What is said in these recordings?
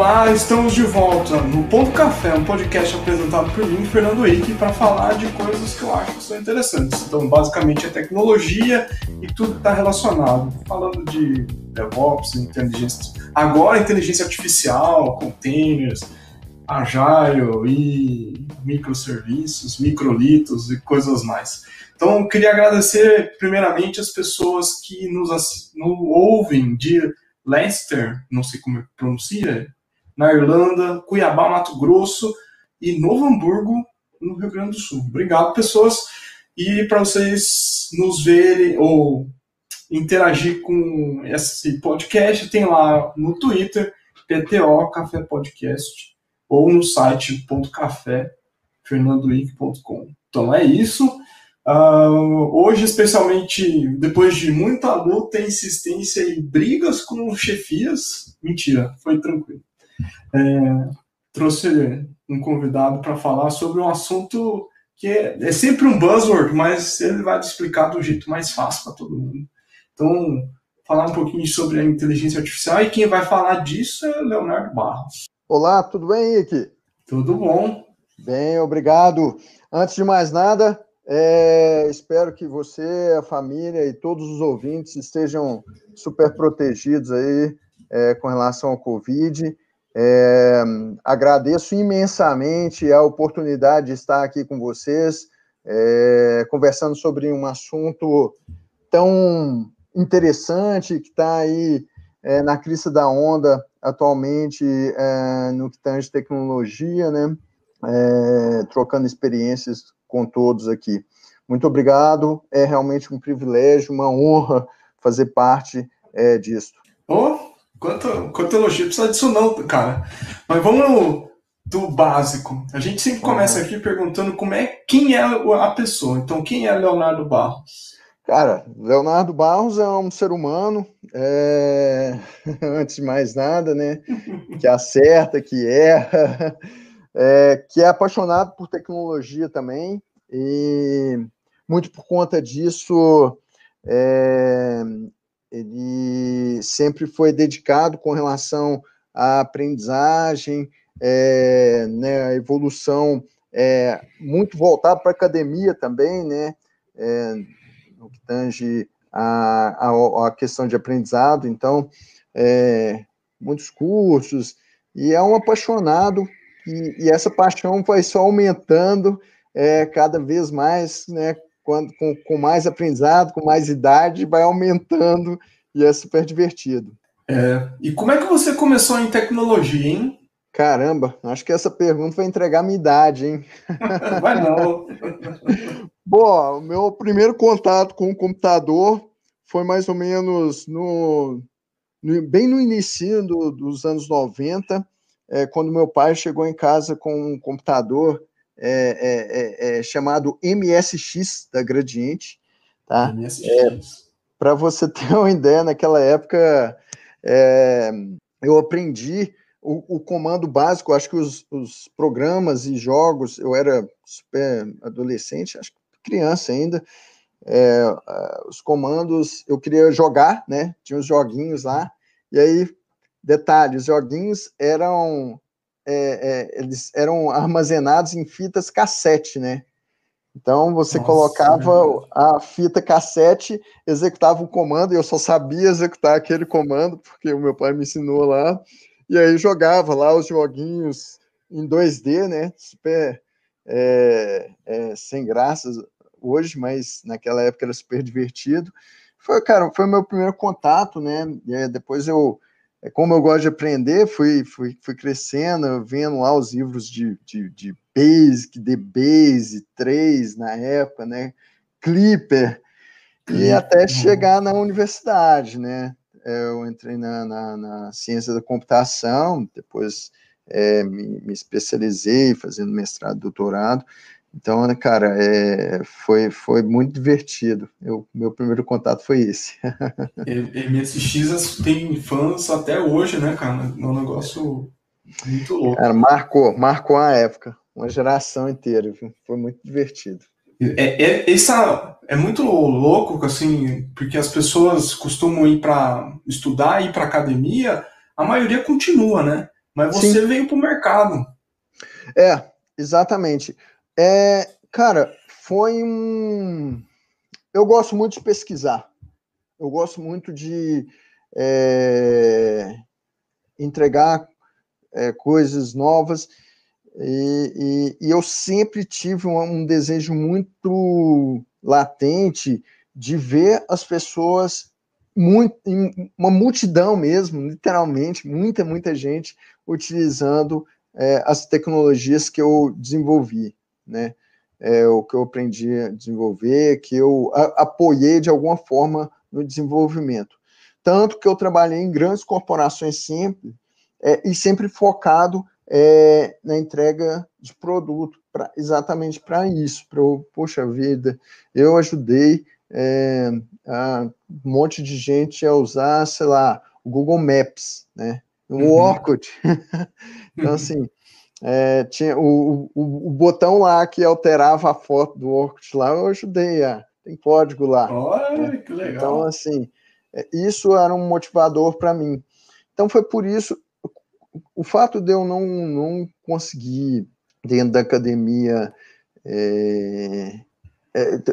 Olá, estamos de volta no Ponto Café, um podcast apresentado por mim, Fernando Henrique, para falar de coisas que eu acho que são interessantes. Então, basicamente, é tecnologia e tudo que está relacionado. Falando de DevOps, inteligência, agora inteligência artificial, containers, Agile e microserviços, microlitos e coisas mais. Então, eu queria agradecer, primeiramente, as pessoas que nos ouvem de Leicester, não sei como pronuncia, na Irlanda, Cuiabá, Mato Grosso e Novo Hamburgo, no Rio Grande do Sul. Obrigado, pessoas. E para vocês nos verem ou interagir com esse podcast, tem lá no Twitter, PTO Café Podcast, ou no site .café.fernandohenrique.com. Então é isso. Hoje, especialmente depois de muita luta, insistência e brigas com chefias, mentira, foi tranquilo. Trouxe um convidado para falar sobre um assunto que é sempre um buzzword, mas ele vai explicar do jeito mais fácil para todo mundo. Então, falar um pouquinho sobre a inteligência artificial, e quem vai falar disso é Leonardo Barros. Olá, tudo bem, Henrique? Tudo bom. Bem, obrigado. Antes de mais nada, espero que você, a família e todos os ouvintes estejam super protegidos aí com relação ao Covid. Agradeço imensamente a oportunidade de estar aqui com vocês, conversando sobre um assunto tão interessante que está aí na crista da onda atualmente no que tange tecnologia, né? Trocando experiências com todos aqui. Muito obrigado, é realmente um privilégio, uma honra fazer parte disso. Quanto elogio, precisa disso não, cara. Mas vamos do básico. A gente sempre começa aqui perguntando quem é a pessoa. Então, quem é Leonardo Barros? Cara, Leonardo Barros é um ser humano, antes de mais nada, né? Que acerta, que erra, que é apaixonado por tecnologia também, e muito por conta disso, ele sempre foi dedicado com relação à aprendizagem, né, a evolução, muito voltado para a academia também, né, no que tange a questão de aprendizado. Então, muitos cursos, e é um apaixonado, e essa paixão vai só aumentando cada vez mais, né, com mais aprendizado, com mais idade, vai aumentando, e é super divertido. E como é que você começou em tecnologia, hein? Caramba, acho que essa pergunta vai entregar a minha idade, hein? Vai não. Bom, o meu primeiro contato com o computador foi mais ou menos bem no início dos anos 90, quando meu pai chegou em casa com um computador chamado MSX da Gradiente, tá? MSX. Para você ter uma ideia, naquela época eu aprendi o comando básico. Acho que os programas e jogos, eu era super adolescente, acho que criança ainda, os comandos, eu queria jogar, né? Tinha os joguinhos lá, e aí, detalhe, os joguinhos eles eram armazenados em fitas cassete, né? Então, você colocava a fita cassete, executava o comando, e eu só sabia executar aquele comando, porque o meu pai me ensinou lá, e aí jogava lá os joguinhos em 2D, né? Super sem graças hoje, mas naquela época era super divertido. Foi o meu primeiro contato, né? E depois como eu gosto de aprender, fui crescendo, vendo lá os livros de Basic, The Base 3 na época, né? Clipper, e até chegar na universidade, né? Eu entrei na ciência da computação, depois me especializei fazendo mestrado, doutorado. Então, cara, foi muito divertido. Meu primeiro contato foi esse. MSX tem fãs até hoje, né, cara? É um negócio muito louco. Cara, marcou a época, uma geração inteira, viu? Foi muito divertido. É muito louco, assim, porque as pessoas costumam ir para estudar, ir para academia, a maioria continua, né? mas você veio para o mercado. Exatamente. Cara, foi um... Eu gosto muito de pesquisar. Eu gosto muito de entregar coisas novas. E eu sempre tive um desejo muito latente de ver as pessoas, uma multidão mesmo, literalmente, muita gente utilizando as tecnologias que eu desenvolvi, né? O que eu aprendi a desenvolver, que eu apoiei de alguma forma no desenvolvimento. Tanto que eu trabalhei em grandes corporações sempre, e sempre focado na entrega de produto, exatamente para isso, poxa vida, eu ajudei um monte de gente a usar, sei lá, o Google Maps, né? O Orkut. Então, assim, tinha o botão lá que alterava a foto do Orkut lá, eu ajudei, tem código lá. Olha, que legal. Então, assim, isso era um motivador para mim. Então, foi por isso, o fato de eu não conseguir, dentro da academia,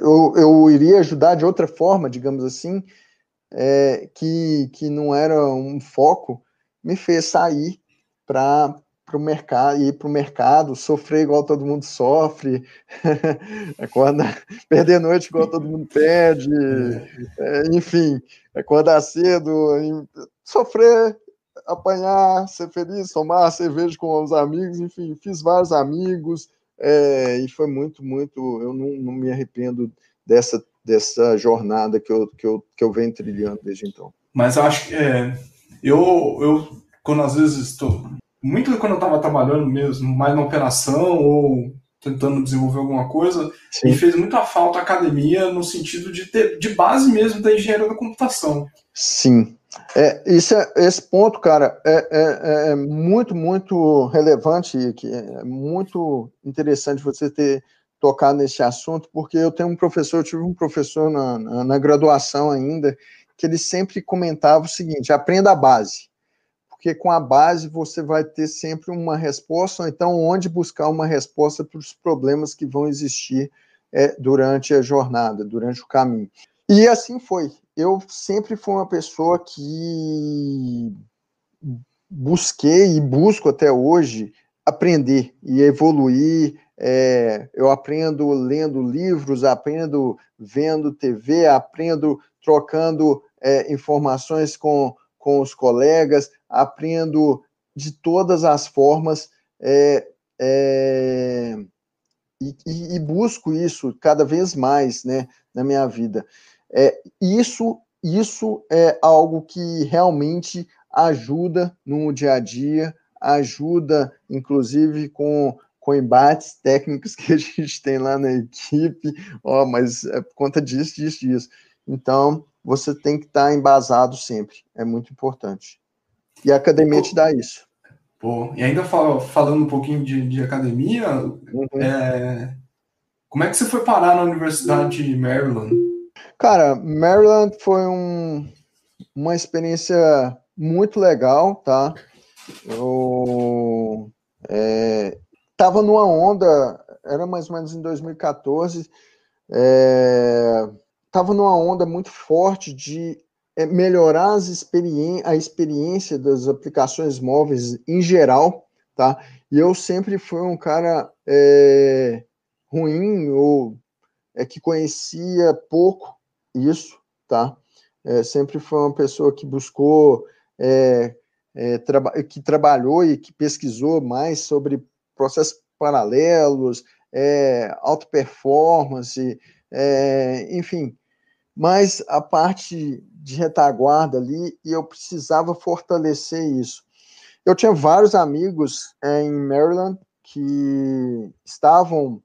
eu iria ajudar de outra forma, digamos assim, que não era um foco, me fez sair para o mercado, ir para o mercado, sofrer igual todo mundo sofre, acordar, perder noite igual todo mundo perde, enfim, acordar cedo, sofrer, apanhar, ser feliz, tomar cerveja com os amigos, enfim, fiz vários amigos, e foi muito, eu não me arrependo dessa jornada que eu venho trilhando desde então. Mas eu acho que eu quando às vezes estou, muito quando eu estava trabalhando mesmo, mais na operação ou tentando desenvolver alguma coisa, Sim. me fez muita falta a academia no sentido de ter de base mesmo da engenharia da computação. Sim. Esse ponto, cara, é muito relevante, que é muito interessante você ter tocado nesse assunto, porque eu tive um professor na graduação ainda, que ele sempre comentava o seguinte: aprenda a base, porque com a base você vai ter sempre uma resposta, ou então onde buscar uma resposta para os problemas que vão existir durante a jornada, durante o caminho. E assim foi. Eu sempre fui uma pessoa que busquei e busco até hoje aprender e evoluir. Eu aprendo lendo livros, aprendo vendo TV, aprendo trocando informações com os colegas, aprendo de todas as formas e busco isso cada vez mais, né, na minha vida. Isso é algo que realmente ajuda no dia a dia, ajuda, inclusive, com embates técnicos que a gente tem lá na equipe, mas é por conta disso. Então, você tem que estar embasado sempre, é muito importante. E a academia te dá isso. E ainda falando um pouquinho de academia, como é que você foi parar na Universidade de Maryland? Cara, Maryland foi uma experiência muito legal, tá? Eu estava numa onda, era mais ou menos em 2014, estava numa onda muito forte de melhorar a experiência das aplicações móveis em geral, tá? E eu sempre fui um cara ruim, ou que conhecia pouco isso, tá? Sempre foi uma pessoa que buscou, que trabalhou e que pesquisou mais sobre processos paralelos, alta performance, enfim, mas a parte de retaguarda ali, e eu precisava fortalecer isso. Eu tinha vários amigos em Maryland que estavam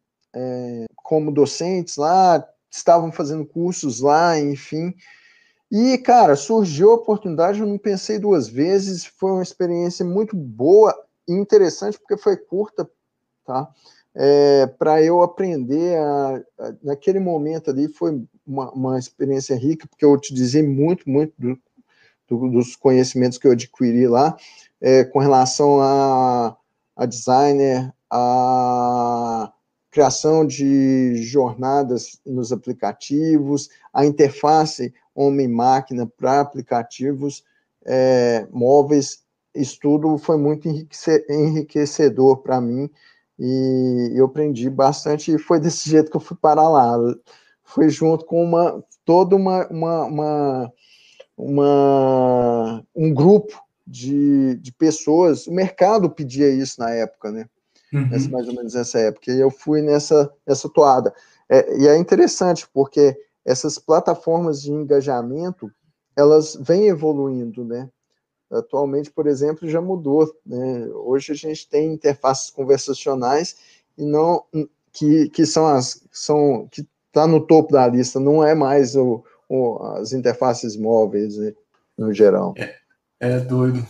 como docentes lá, estavam fazendo cursos lá, enfim. E, cara, surgiu a oportunidade, eu não pensei duas vezes, foi uma experiência muito boa e interessante, porque foi curta, tá? Para eu aprender, naquele momento ali, foi uma experiência rica, porque eu utilizei muito dos conhecimentos que eu adquiri lá, com relação a designer, a criação de jornadas nos aplicativos, a interface homem-máquina para aplicativos móveis. Isso tudo foi muito enriquecedor para mim, e eu aprendi bastante, e foi desse jeito que eu fui parar lá. Foi junto com um grupo de pessoas. O mercado pedia isso na época, né? Mais ou menos nessa época, e eu fui nessa toada. E é interessante, porque essas plataformas de engajamento, elas vêm evoluindo, né? Atualmente, por exemplo, já mudou, né? Hoje a gente tem interfaces conversacionais e não que está no topo da lista, não é mais as interfaces móveis, né, no geral. É doido.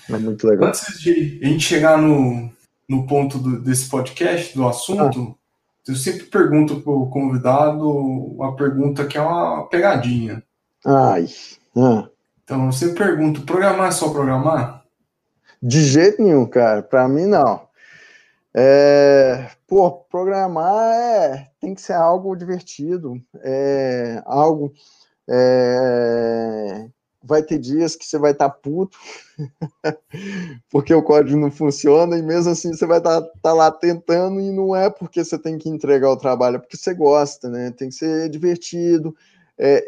É muito legal. Antes de a gente chegar no ponto desse podcast, do assunto, eu sempre pergunto para o convidado uma pergunta que é uma pegadinha. Então, eu sempre pergunto, programar é só programar? De jeito nenhum, cara. Para mim, não. Programar tem que ser algo divertido, algo... vai ter dias que você vai estar puto, porque o código não funciona, e mesmo assim você vai estar lá tentando, e não é porque você tem que entregar o trabalho, é porque você gosta, né? Tem que ser divertido, é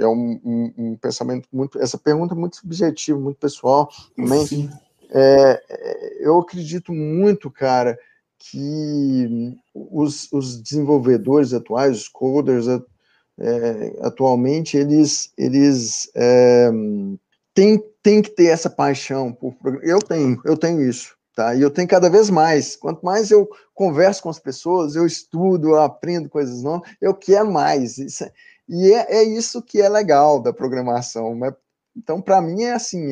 um pensamento muito... Essa pergunta é muito subjetiva, muito pessoal também. Sim. Eu acredito muito, cara, que os desenvolvedores atuais, os coders, atualmente, eles têm que ter essa paixão por programação. Eu tenho isso, tá? E eu tenho cada vez mais. Quanto mais eu converso com as pessoas, eu estudo, eu aprendo coisas novas, eu quero mais. E é isso que é legal da programação. Então, para mim, é assim,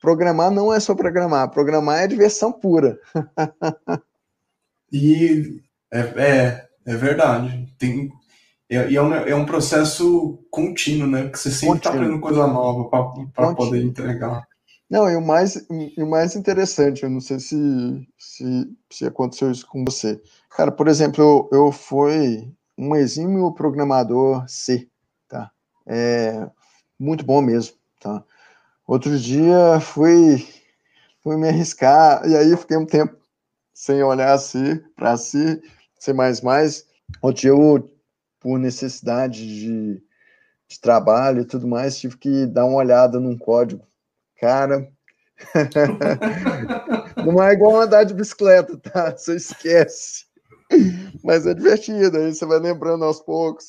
programar não é só programar é diversão pura. E é verdade. É um processo contínuo, né? Que você sempre está aprendendo coisa nova para poder entregar. Não, e o mais interessante, eu não sei se aconteceu isso com você. Cara, por exemplo, eu fui um exímio programador C, tá? Muito bom mesmo, tá? Outro dia fui me arriscar, e aí fiquei um tempo sem olhar para C++. Outro dia eu, por necessidade de trabalho e tudo mais, tive que dar uma olhada num código. Cara, não é igual andar de bicicleta, tá? Você esquece. Mas é divertido, aí você vai lembrando aos poucos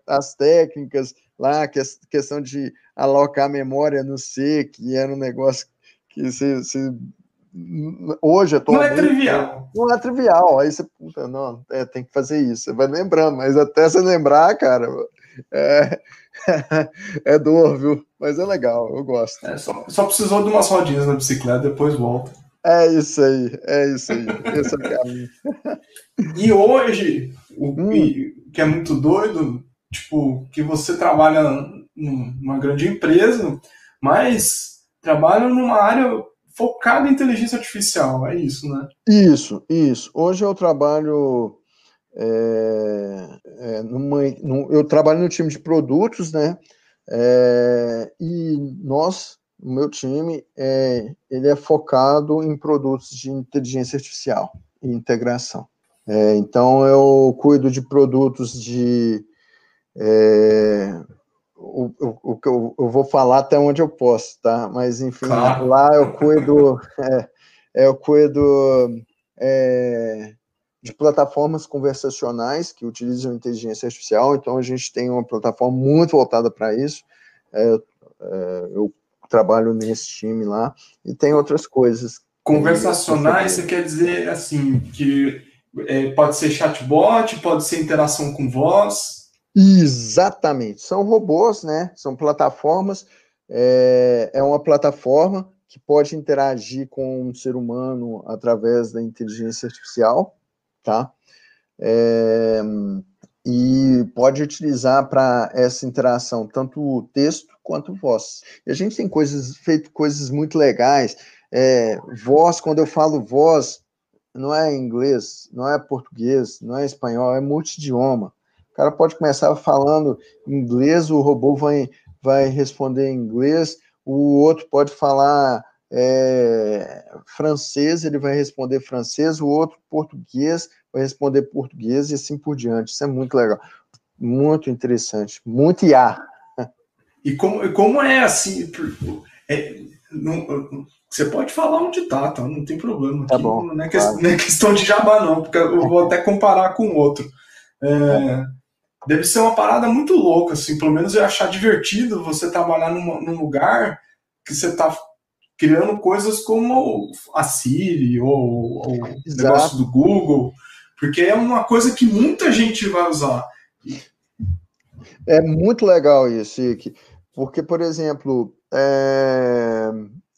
as técnicas lá, questão de alocar a memória no C, que era um negócio que hoje atualmente não é trivial. Não é trivial. Aí você, puta, não, tem que fazer isso. Você vai lembrando, mas até você lembrar, cara, é dor, viu? Mas é legal, eu gosto. Só precisou de umas rodinhas na bicicleta, depois volta. É isso aí. Esse é o caminho. E hoje, que é muito doido, tipo, que você trabalha numa grande empresa, mas trabalha numa área focada em inteligência artificial, é isso, né? Isso. Hoje eu trabalho eu trabalho no time de produtos, né? E o meu time, ele é focado em produtos de inteligência artificial e integração. Então, eu cuido de produtos de... o que eu vou falar até onde eu posso, tá? Mas, enfim, Claro. lá eu cuido... de plataformas conversacionais que utilizam inteligência artificial. Então, a gente tem uma plataforma muito voltada para isso. Eu trabalho nesse time lá, e tem outras coisas. Conversacionais, você quer dizer, assim, que pode ser chatbot, pode ser interação com voz? Exatamente. São robôs, né? São plataformas. É uma plataforma que pode interagir com um ser humano através da inteligência artificial, tá? e pode utilizar para essa interação tanto o texto quanto voz. E a gente tem feito coisas muito legais. Voz, quando eu falo voz, não é inglês, não é português, não é espanhol, é multidioma. O cara pode começar falando inglês, o robô vai responder em inglês, o outro pode falar francês, ele vai responder francês, o outro português vai responder português e assim por diante. Isso é muito legal, muito interessante, muito IA. E como é assim, você pode falar onde tá, não tem problema. Tá Aqui bom, não é, claro. não é questão de jabá, não, porque eu vou até comparar com outro. Deve ser uma parada muito louca, assim, pelo menos eu achar divertido você trabalhar num lugar que você tá criando coisas como a Siri ou o negócio do Google, porque é uma coisa que muita gente vai usar. É muito legal isso, Ike, porque, por exemplo,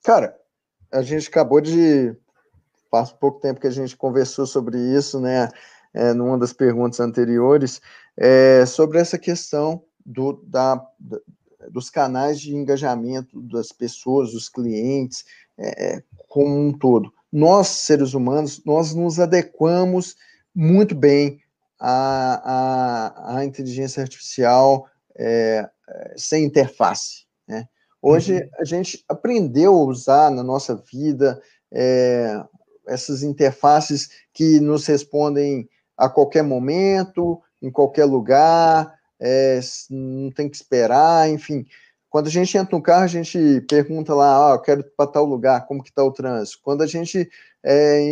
cara, a gente acabou de... Faz pouco tempo que a gente conversou sobre isso, né, numa das perguntas anteriores, sobre essa questão dos canais de engajamento das pessoas, dos clientes, como um todo. Nós, seres humanos, nós nos adequamos muito bem à inteligência artificial sem interface, né? Hoje, a gente aprendeu a usar na nossa vida essas interfaces que nos respondem a qualquer momento, em qualquer lugar, não tem que esperar, enfim. Quando a gente entra no carro, a gente pergunta lá, eu quero ir para tal lugar, como que está o trânsito? Quando a gente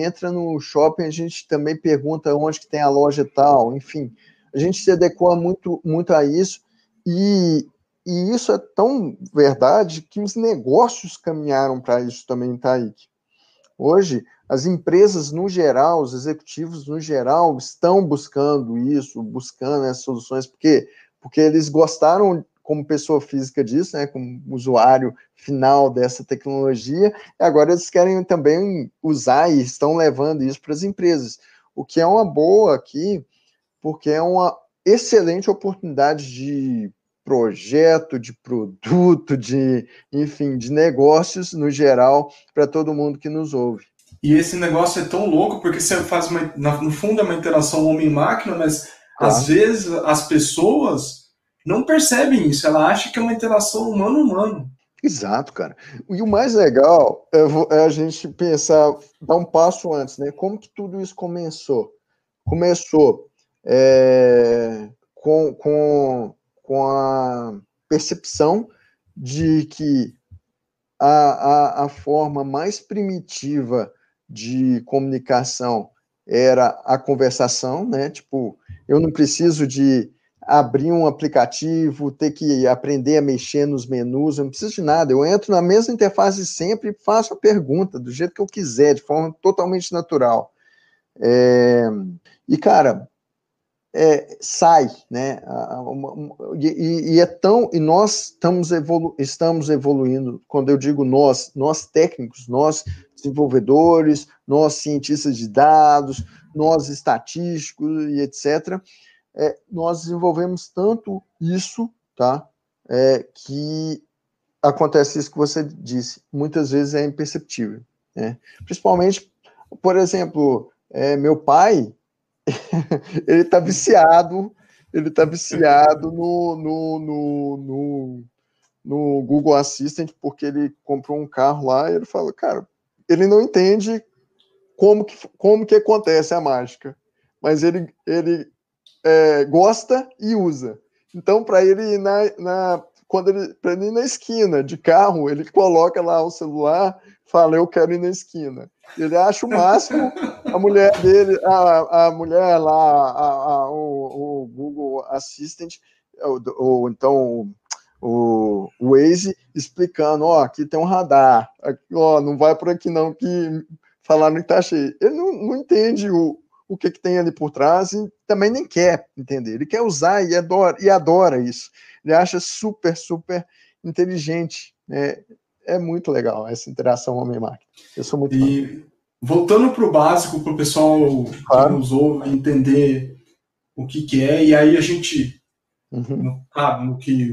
entra no shopping, a gente também pergunta onde que tem a loja tal, enfim. A gente se adequa muito, muito a isso, e isso é tão verdade que os negócios caminharam para isso também, Taíque. Hoje, as empresas, no geral, os executivos, no geral, estão buscando isso, buscando essas soluções, porque eles gostaram, como pessoa física disso, né, como usuário final dessa tecnologia, e agora eles querem também usar e estão levando isso para as empresas, o que é uma boa aqui, porque é uma excelente oportunidade de projeto, de produto, enfim, de negócios no geral para todo mundo que nos ouve. E esse negócio é tão louco porque você faz no fundo é uma interação homem-máquina, mas às vezes as pessoas não percebem isso, ela acha que é uma interação humano-humano. Exato, cara. E o mais legal é a gente pensar, dar um passo antes, né? Como que tudo isso começou? Começou com a percepção de que a forma mais primitiva de comunicação era a conversação, né? Tipo, eu não preciso de abrir um aplicativo, ter que aprender a mexer nos menus, eu não preciso de nada, eu entro na mesma interface sempre e faço a pergunta do jeito que eu quiser, de forma totalmente natural. E, cara, sai, né? E nós estamos evoluindo. Quando eu digo nós técnicos, nós desenvolvedores, nós cientistas de dados, nós estatísticos e etc. Nós desenvolvemos tanto isso, tá? Que acontece isso que você disse. Muitas vezes é imperceptível, né? Principalmente, por exemplo, meu pai ele tá viciado no Google Assistant, porque ele comprou um carro lá e ele fala, cara, ele não entende como que acontece a mágica, mas ele gosta e usa. Então, para ele ir para ele ir na esquina de carro, ele coloca lá o celular, fala, eu quero ir na esquina. Ele acha o máximo, a mulher dele, a mulher lá, o Google Assistant, ou então o Waze, explicando, aqui tem um radar, aqui, não vai por aqui não, que falaram que tá cheio. Ele não entende o que tem ali por trás e também nem quer entender. Ele quer usar e adora isso. Ele acha super, super inteligente. É muito legal essa interação homem-máquina. Eu sou muito fã. Voltando para o básico, para o pessoal que nos ouve entender o que que é, e aí a gente, Uhum.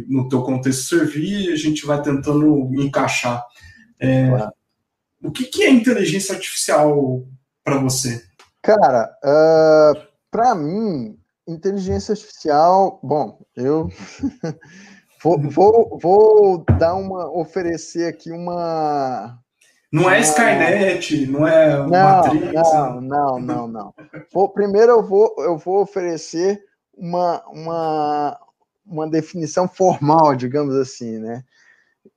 no teu contexto servir, a gente vai tentando encaixar. Claro. O que que é inteligência artificial para você? Cara, para mim, inteligência artificial, bom, eu vou dar oferecer aqui Não é uma. Skynet, não é Não, Matrix, não, não, não, não. Primeiro eu vou oferecer uma definição formal, digamos assim, né?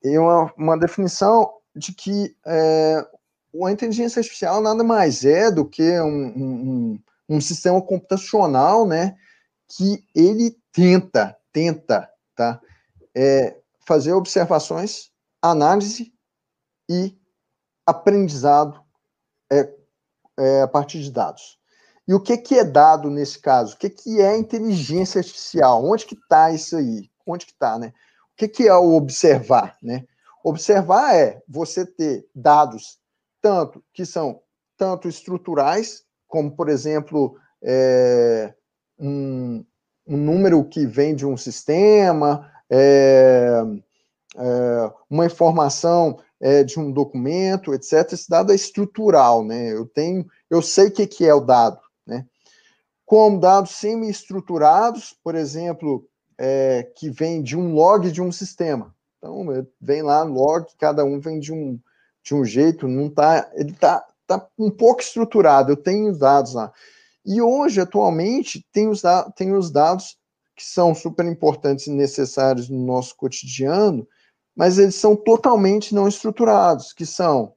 E uma definição de que a inteligência artificial nada mais é do que um sistema computacional, né? Que ele tenta, tá? Fazer observações, análise e aprendizado a partir de dados. E o que é dado nesse caso? O que é inteligência artificial? Onde que está isso aí? Onde que está, né? O que é o observar, né? Observar é você ter dados que são tanto estruturais, como, por exemplo, um número que vem de um sistema, uma informação de um documento, etc. Esse dado é estrutural, né? Eu sei o que é o dado, né? Como dados semi-estruturados, por exemplo, que vem de um log de um sistema. Então, vem lá log, cada um vem de um jeito, não tá, ele tá um pouco estruturado, eu tenho os dados lá. E hoje, atualmente, tem os dados que são super importantes e necessários no nosso cotidiano, mas eles são totalmente não estruturados, que são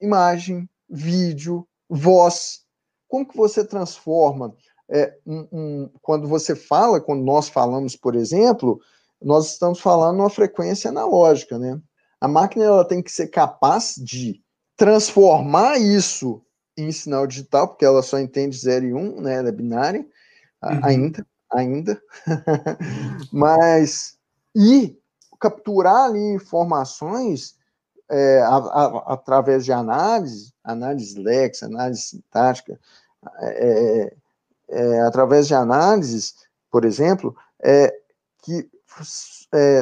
imagem, vídeo, voz. Como que você transforma quando nós falamos, por exemplo, nós estamos falando uma frequência analógica, né? A máquina ela tem que ser capaz de transformar isso em sinal digital, porque ela só entende 0 e 1, né? Ela é binária, Uhum. ainda. Mas capturar ali informações através de análise lex, análise sintática, através de análises, por exemplo, que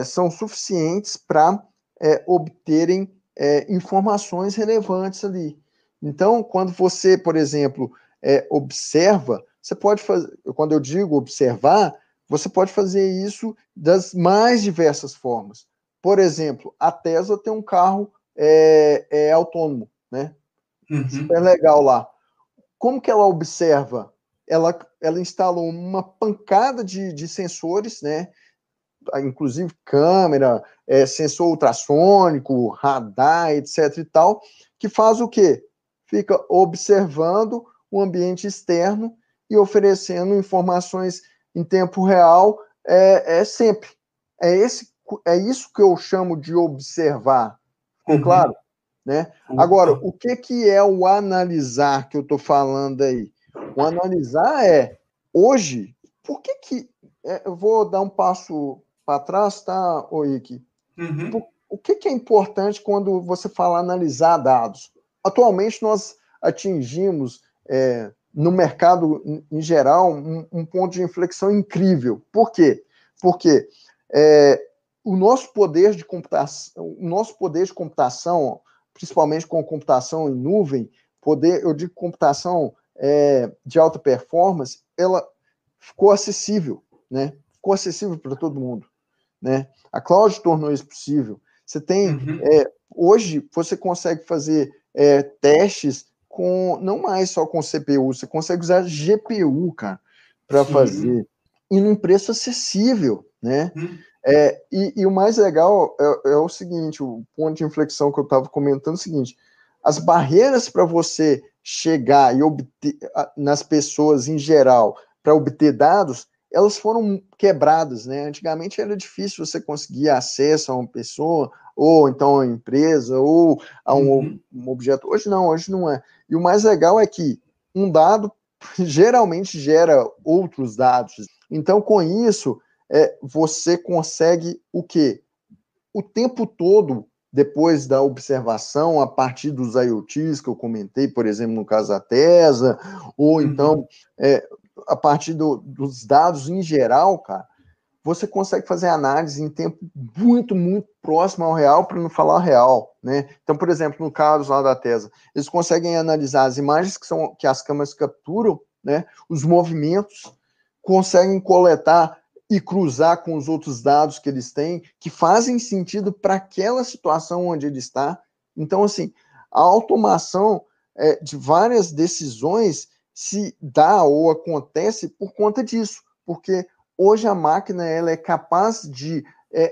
são suficientes para obterem informações relevantes ali. Então, quando você, por exemplo, observa, você pode fazer, quando eu digo observar, você pode fazer isso das mais diversas formas. Por exemplo, a Tesla tem um carro autônomo, né? Uhum. Super legal lá. Como que ela observa? Ela instalou uma pancada de sensores, né? Inclusive câmera, sensor ultrassônico, radar, etc. e tal, que faz o quê? Fica observando o ambiente externo e oferecendo informações em tempo real sempre. É, é isso que eu chamo de observar. Ficou Uhum. claro? Né? Agora, Opa. o que é o analisar que eu estou falando aí? O analisar hoje, por que eu vou dar um passo para trás, tá, Oiki? Uhum. O que é importante quando você fala analisar dados? Atualmente, nós atingimos, no mercado em geral, um ponto de inflexão incrível. Por quê? Porque o nosso poder de computação, principalmente com computação em nuvem, eu digo computação de alta performance, ela ficou acessível, né? Ficou acessível para todo mundo, né? A cloud tornou isso possível. Você tem Uhum. hoje você consegue fazer testes com não mais só com CPU, você consegue usar GPU, cara, para Sim. fazer e num preço acessível, né? Uhum. E o mais legal é o seguinte, o ponto de inflexão que eu estava comentando é o seguinte: as barreiras para você chegar e obter nas pessoas em geral para obter dados, elas foram quebradas, né? Antigamente era difícil você conseguir acesso a uma pessoa, ou então a uma empresa, ou a Uhum. um objeto. Hoje não é. E o mais legal é que um dado geralmente gera outros dados. Então, com isso, você consegue o quê? O tempo todo, depois da observação, a partir dos IoTs que eu comentei, por exemplo, no caso da Tesla, ou Uhum. então a partir dos dados em geral, cara, você consegue fazer análise em tempo muito, muito próximo ao real, para não falar real, né? Então, por exemplo, no caso lá da Tesla, eles conseguem analisar as imagens que as câmeras capturam, né? Os movimentos, conseguem coletar e cruzar com os outros dados que eles têm, que fazem sentido para aquela situação onde ele está. Então, assim, a automação de várias decisões se dá ou acontece por conta disso, porque hoje a máquina ela é capaz de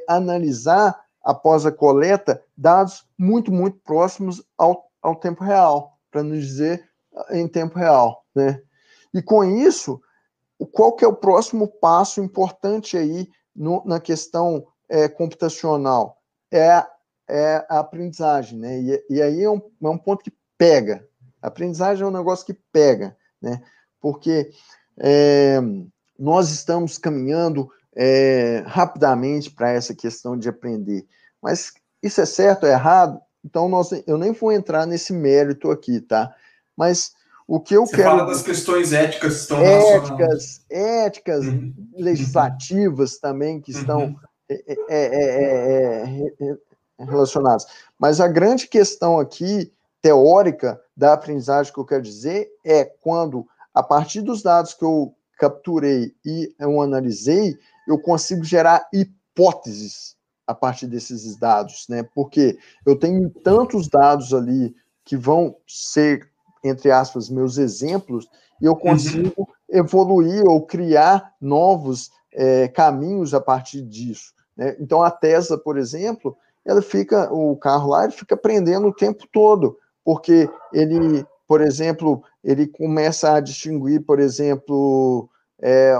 analisar, após a coleta, dados muito, muito próximos ao tempo real, para não dizer em tempo real, né? E com isso, qual que é o próximo passo importante aí na questão computacional? É a aprendizagem, né? E aí é um ponto que pega. A aprendizagem é um negócio que pega, né? Porque nós estamos caminhando rapidamente para essa questão de aprender. Mas isso é certo ou errado? Então, eu nem vou entrar nesse mérito aqui, tá? Mas o que eu Você quero... fala das questões éticas que estão relacionadas. Éticas, legislativas também que estão relacionadas. Mas a grande questão aqui, teórica, da aprendizagem que eu quero dizer, é quando, a partir dos dados que eu capturei e eu analisei, eu consigo gerar hipóteses a partir desses dados, né? Porque eu tenho tantos dados ali que vão ser, entre aspas, meus exemplos, e eu consigo evoluir ou criar novos caminhos a partir disso, né? Então, a Tesla, por exemplo, o carro lá, ele fica aprendendo o tempo todo, porque ele, por exemplo, ele começa a distinguir, por exemplo,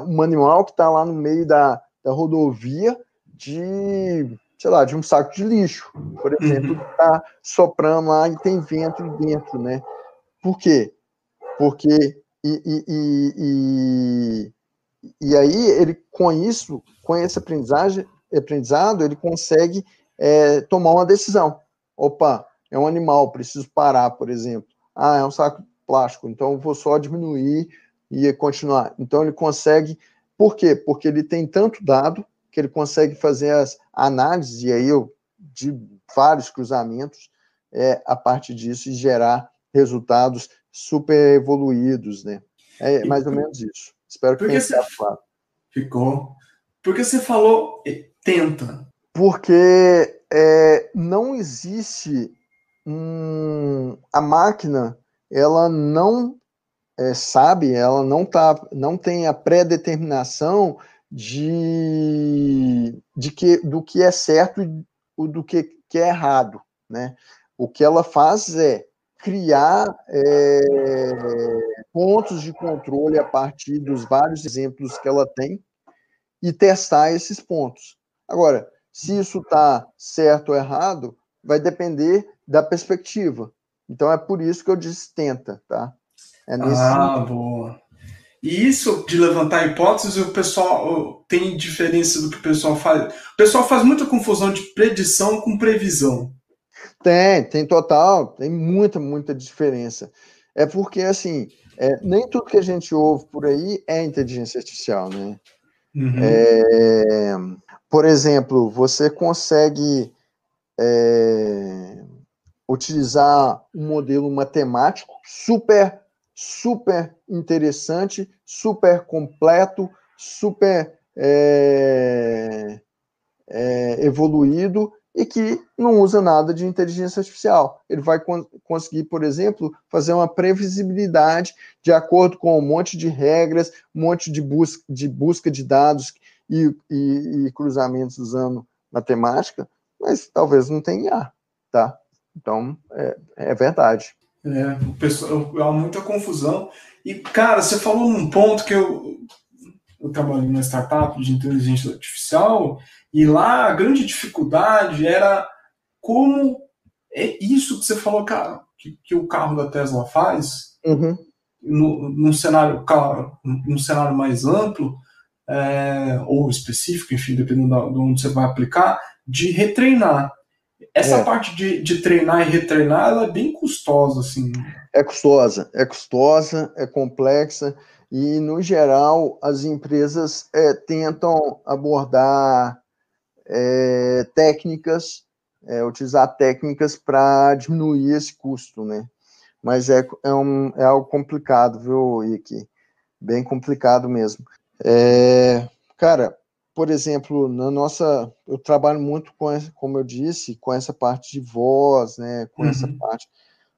um animal que está lá no meio da rodovia sei lá, de um saco de lixo, por exemplo, que está soprando lá e tem vento dentro, né? Por quê? Porque e aí ele com esse aprendizado, ele consegue tomar uma decisão. Opa, é um animal, preciso parar, por exemplo. Ah, é um saco de plástico, então eu vou só diminuir e continuar. Então ele consegue. Por quê? Porque ele tem tanto dado que ele consegue fazer as análises, e aí de vários cruzamentos a partir disso e gerar resultados super evoluídos, né? É mais ou menos isso. Espero que tenha ficado claro. Ficou. Porque você falou tenta. Porque não existe a máquina, ela não sabe, ela não tem a pré-determinação do que é certo e do que é errado, né? O que ela faz é criar pontos de controle a partir dos vários exemplos que ela tem e testar esses pontos. Agora, se isso está certo ou errado, vai depender da perspectiva. Então, é por isso que eu disse tenta, tá? Boa. E isso de levantar hipóteses, o pessoal tem diferença do que o pessoal faz. O pessoal faz muita confusão de predição com previsão. Tem total, tem muita diferença. É porque, assim, nem tudo que a gente ouve por aí é inteligência artificial, né? Por exemplo, você consegue utilizar um modelo matemático super interessante, super completo, super evoluído, e que não usa nada de inteligência artificial. Ele vai conseguir, por exemplo, fazer uma previsibilidade de acordo com um monte de regras, um monte de busca de dados e cruzamentos usando matemática, mas talvez não tenha IA, tá? Então, é verdade. O pessoal, há muita confusão. E, cara, você falou num ponto que eu trabalhei numa startup de inteligência artificial, e lá a grande dificuldade era como isso que você falou, cara, que o carro da Tesla faz, num cenário mais amplo, ou específico, enfim, dependendo de onde você vai aplicar, de retreinar. Essa parte de treinar e retreinar, ela é bem custosa, assim. É complexa, e, no geral, as empresas tentam abordar utilizar técnicas para diminuir esse custo, né? Mas é algo complicado, viu, Ike? Bem complicado mesmo. Cara, por exemplo, eu trabalho muito como eu disse, com essa parte de voz, né? Com essa parte.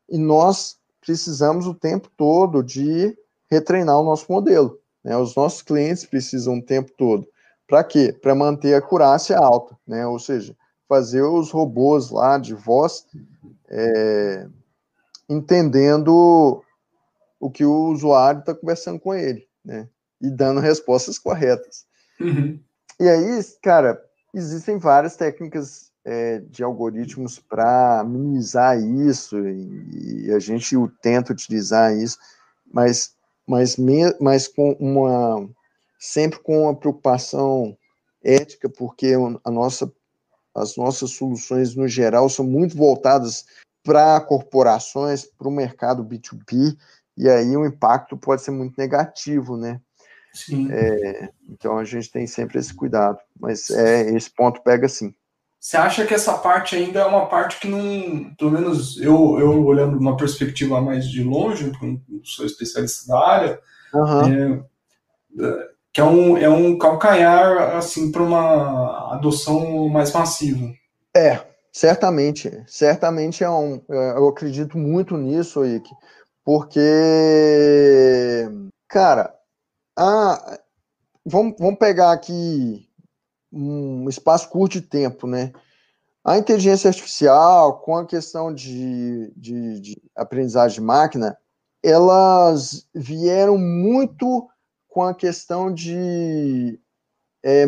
E nós precisamos o tempo todo de retreinar o nosso modelo, né? Os nossos clientes precisam o tempo todo. Para quê? Para manter a acurácia alta, né? Ou seja, fazer os robôs lá de voz entendendo o que o usuário está conversando com ele, né? E dando respostas corretas. E aí, cara, existem várias técnicas de algoritmos para minimizar isso, e a gente tenta utilizar isso, mas sempre com uma preocupação ética, porque as nossas soluções, no geral, são muito voltadas para corporações, para o mercado B2B, e aí o impacto pode ser muito negativo, né? Sim. Então a gente tem sempre esse cuidado, mas esse ponto pega sim. Você acha que essa parte ainda é uma parte que não, pelo menos eu olhando uma perspectiva mais de longe, porque eu sou especialista da área, que é um calcanhar assim para uma adoção mais massiva? Certamente eu acredito muito nisso, Ike, porque, cara, vamos pegar aqui um espaço curto de tempo, né? A inteligência artificial, com a questão de aprendizagem de máquina, elas vieram muito com a questão de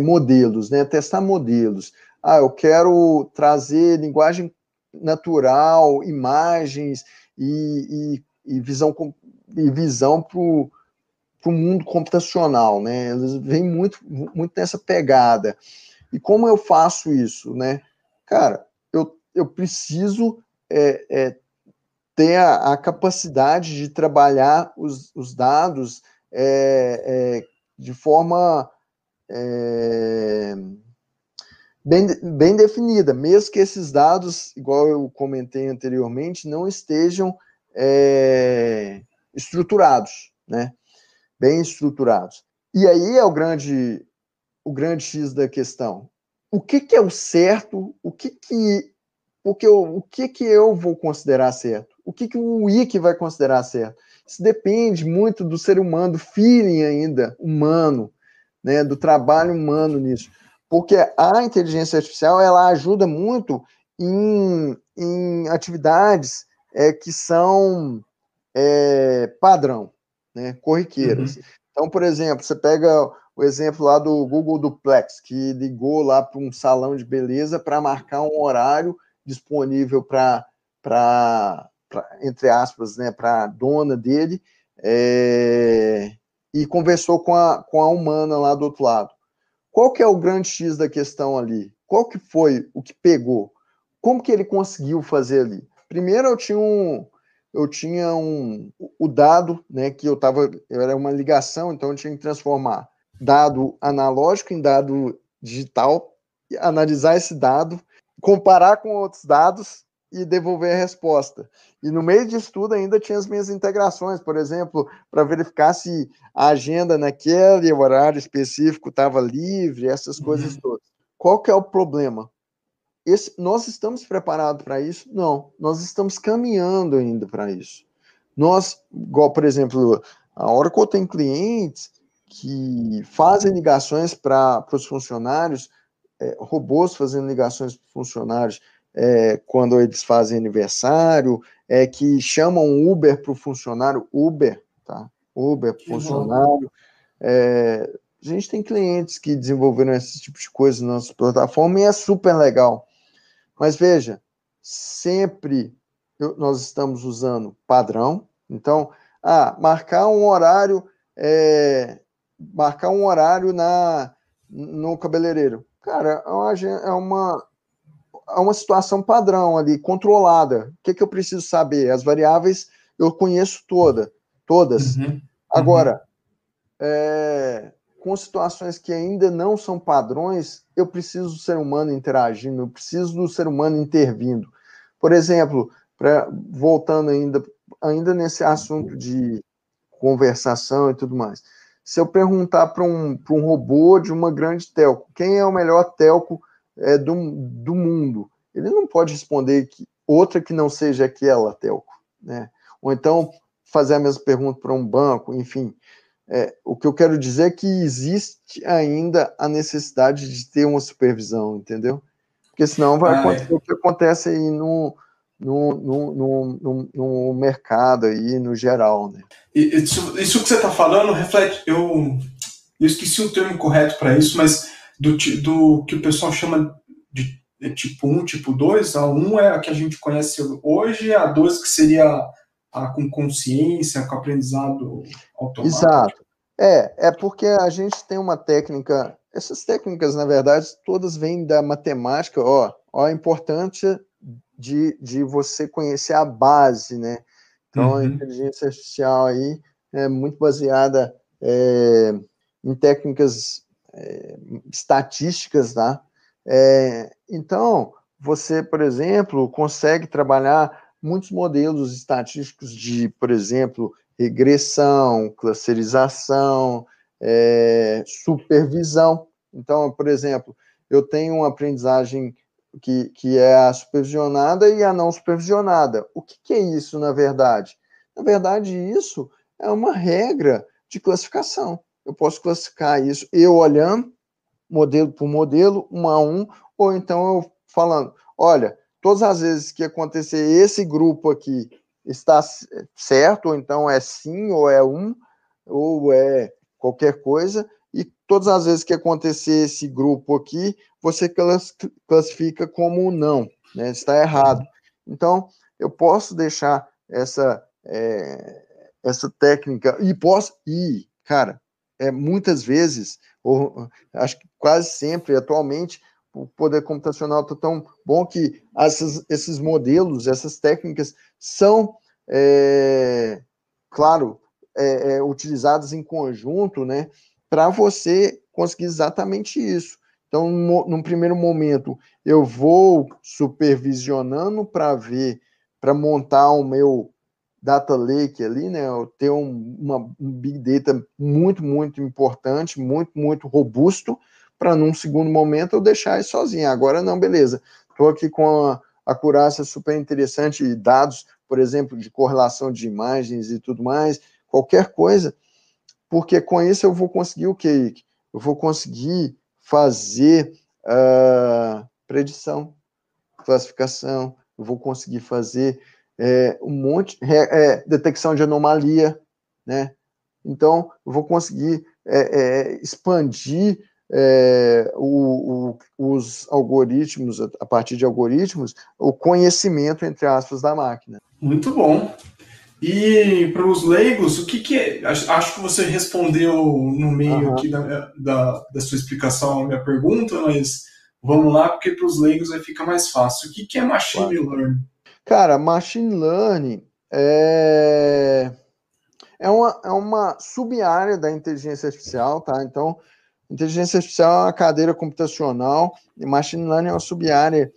modelos, né? Testar modelos. Eu quero trazer linguagem natural, imagens e visão para o mundo computacional, né? Eles vêm muito nessa pegada. E como eu faço isso, né? Cara, eu preciso ter a capacidade de trabalhar os dados de forma bem definida, mesmo que esses dados, igual eu comentei anteriormente, não estejam estruturados, né? Bem estruturados. E aí é o grande X da questão. O que é o certo? O que eu vou considerar certo? O que o Wiki vai considerar certo? Isso depende muito do ser humano, do feeling ainda humano, né, do trabalho humano nisso. Porque a inteligência artificial, ela ajuda muito em atividades que são padrão, né, corriqueiras. Então, por exemplo, você pega o exemplo lá do Google Duplex, que ligou lá para um salão de beleza para marcar um horário disponível para, entre aspas, né, para a dona dele, e conversou com a humana lá do outro lado. Qual que é o grande X da questão ali? Qual que foi o que pegou? Como que ele conseguiu fazer ali? Primeiro eu tinha o dado, né, que era uma ligação, então eu tinha que transformar dado analógico em dado digital, analisar esse dado, comparar com outros dados e devolver a resposta. E no meio disso tudo ainda tinha as minhas integrações, por exemplo, para verificar se a agenda naquele horário específico estava livre, essas coisas todas. Qual que é o problema? Nós estamos preparados para isso? Não, nós estamos caminhando ainda para isso. Igual, por exemplo, a Oracle tem clientes que fazem ligações para os funcionários, robôs fazendo ligações para os funcionários quando eles fazem aniversário, que chamam Uber para o funcionário, Uber para o funcionário. A gente tem clientes que desenvolveram esse tipo de coisa na nossa plataforma e é super legal. Mas veja, sempre nós estamos usando padrão. Então, marcar um horário no cabeleireiro. Cara, a uma situação padrão ali, controlada. O que eu preciso saber? As variáveis eu conheço todas. Agora, com situações que ainda não são padrões, eu preciso do ser humano interagindo, eu preciso do ser humano intervindo. Por exemplo, voltando ainda nesse assunto de conversação e tudo mais, se eu perguntar para um robô de uma grande telco, quem é o melhor telco do mundo? Ele não pode responder outra que não seja aquela telco, né? Ou então fazer a mesma pergunta para um banco, enfim. O que eu quero dizer é que existe ainda a necessidade de ter uma supervisão, entendeu? Porque senão vai acontecer o que acontece aí no mercado aí, no geral, né? Isso que você está falando reflete, eu esqueci o termo correto para isso, mas do que o pessoal chama de tipo 1, tipo 2, a 1 é a que a gente conhece hoje, a 2 que seria a com consciência, com aprendizado automático. Exato. É porque a gente tem uma técnica, essas técnicas, na verdade, todas vêm da matemática, a importância de você conhecer a base, né? Então, a inteligência artificial aí é muito baseada em técnicas estatísticas, tá? Então, você, por exemplo, consegue trabalhar muitos modelos estatísticos de, por exemplo, regressão, clusterização, supervisão. Então, por exemplo, eu tenho uma aprendizagem que é a supervisionada e a não supervisionada. O que é isso, na verdade? Na verdade, isso é uma regra de classificação. Eu posso classificar isso eu olhando, modelo por modelo, 1 a 1, ou então eu falando, olha, todas as vezes que acontecer esse grupo aqui está certo, ou então é sim, ou é 1, ou é qualquer coisa, e todas as vezes que acontecer esse grupo aqui, você classifica como não, né? Está errado. Então, eu posso deixar essa técnica, cara, muitas vezes, ou acho que quase sempre, atualmente, o poder computacional está tão bom que esses modelos, essas técnicas são, claro, utilizadas em conjunto, né, para você conseguir exatamente isso. Então, num primeiro momento, eu vou supervisionando para montar o meu data lake ali, né, eu ter um big data muito, muito importante, muito, muito robusto, para num segundo momento eu deixar isso sozinho. Agora não, beleza, estou aqui com a acurácia super interessante, dados, por exemplo, de correlação de imagens e tudo mais, qualquer coisa, porque com isso eu vou conseguir o quê? Eu vou conseguir fazer predição, classificação, eu vou conseguir fazer um monte, detecção de anomalia, né? Então, eu vou conseguir expandir os algoritmos, a partir de algoritmos, o conhecimento, entre aspas, da máquina. Muito bom. E para os leigos, o que é? Acho que você respondeu no meio aqui da sua explicação a minha pergunta, mas vamos lá, porque para os leigos aí fica mais fácil. O que é machine learning? Cara, machine learning é uma sub-área da inteligência artificial, tá? Então, inteligência artificial é uma cadeira computacional e machine learning é uma sub-área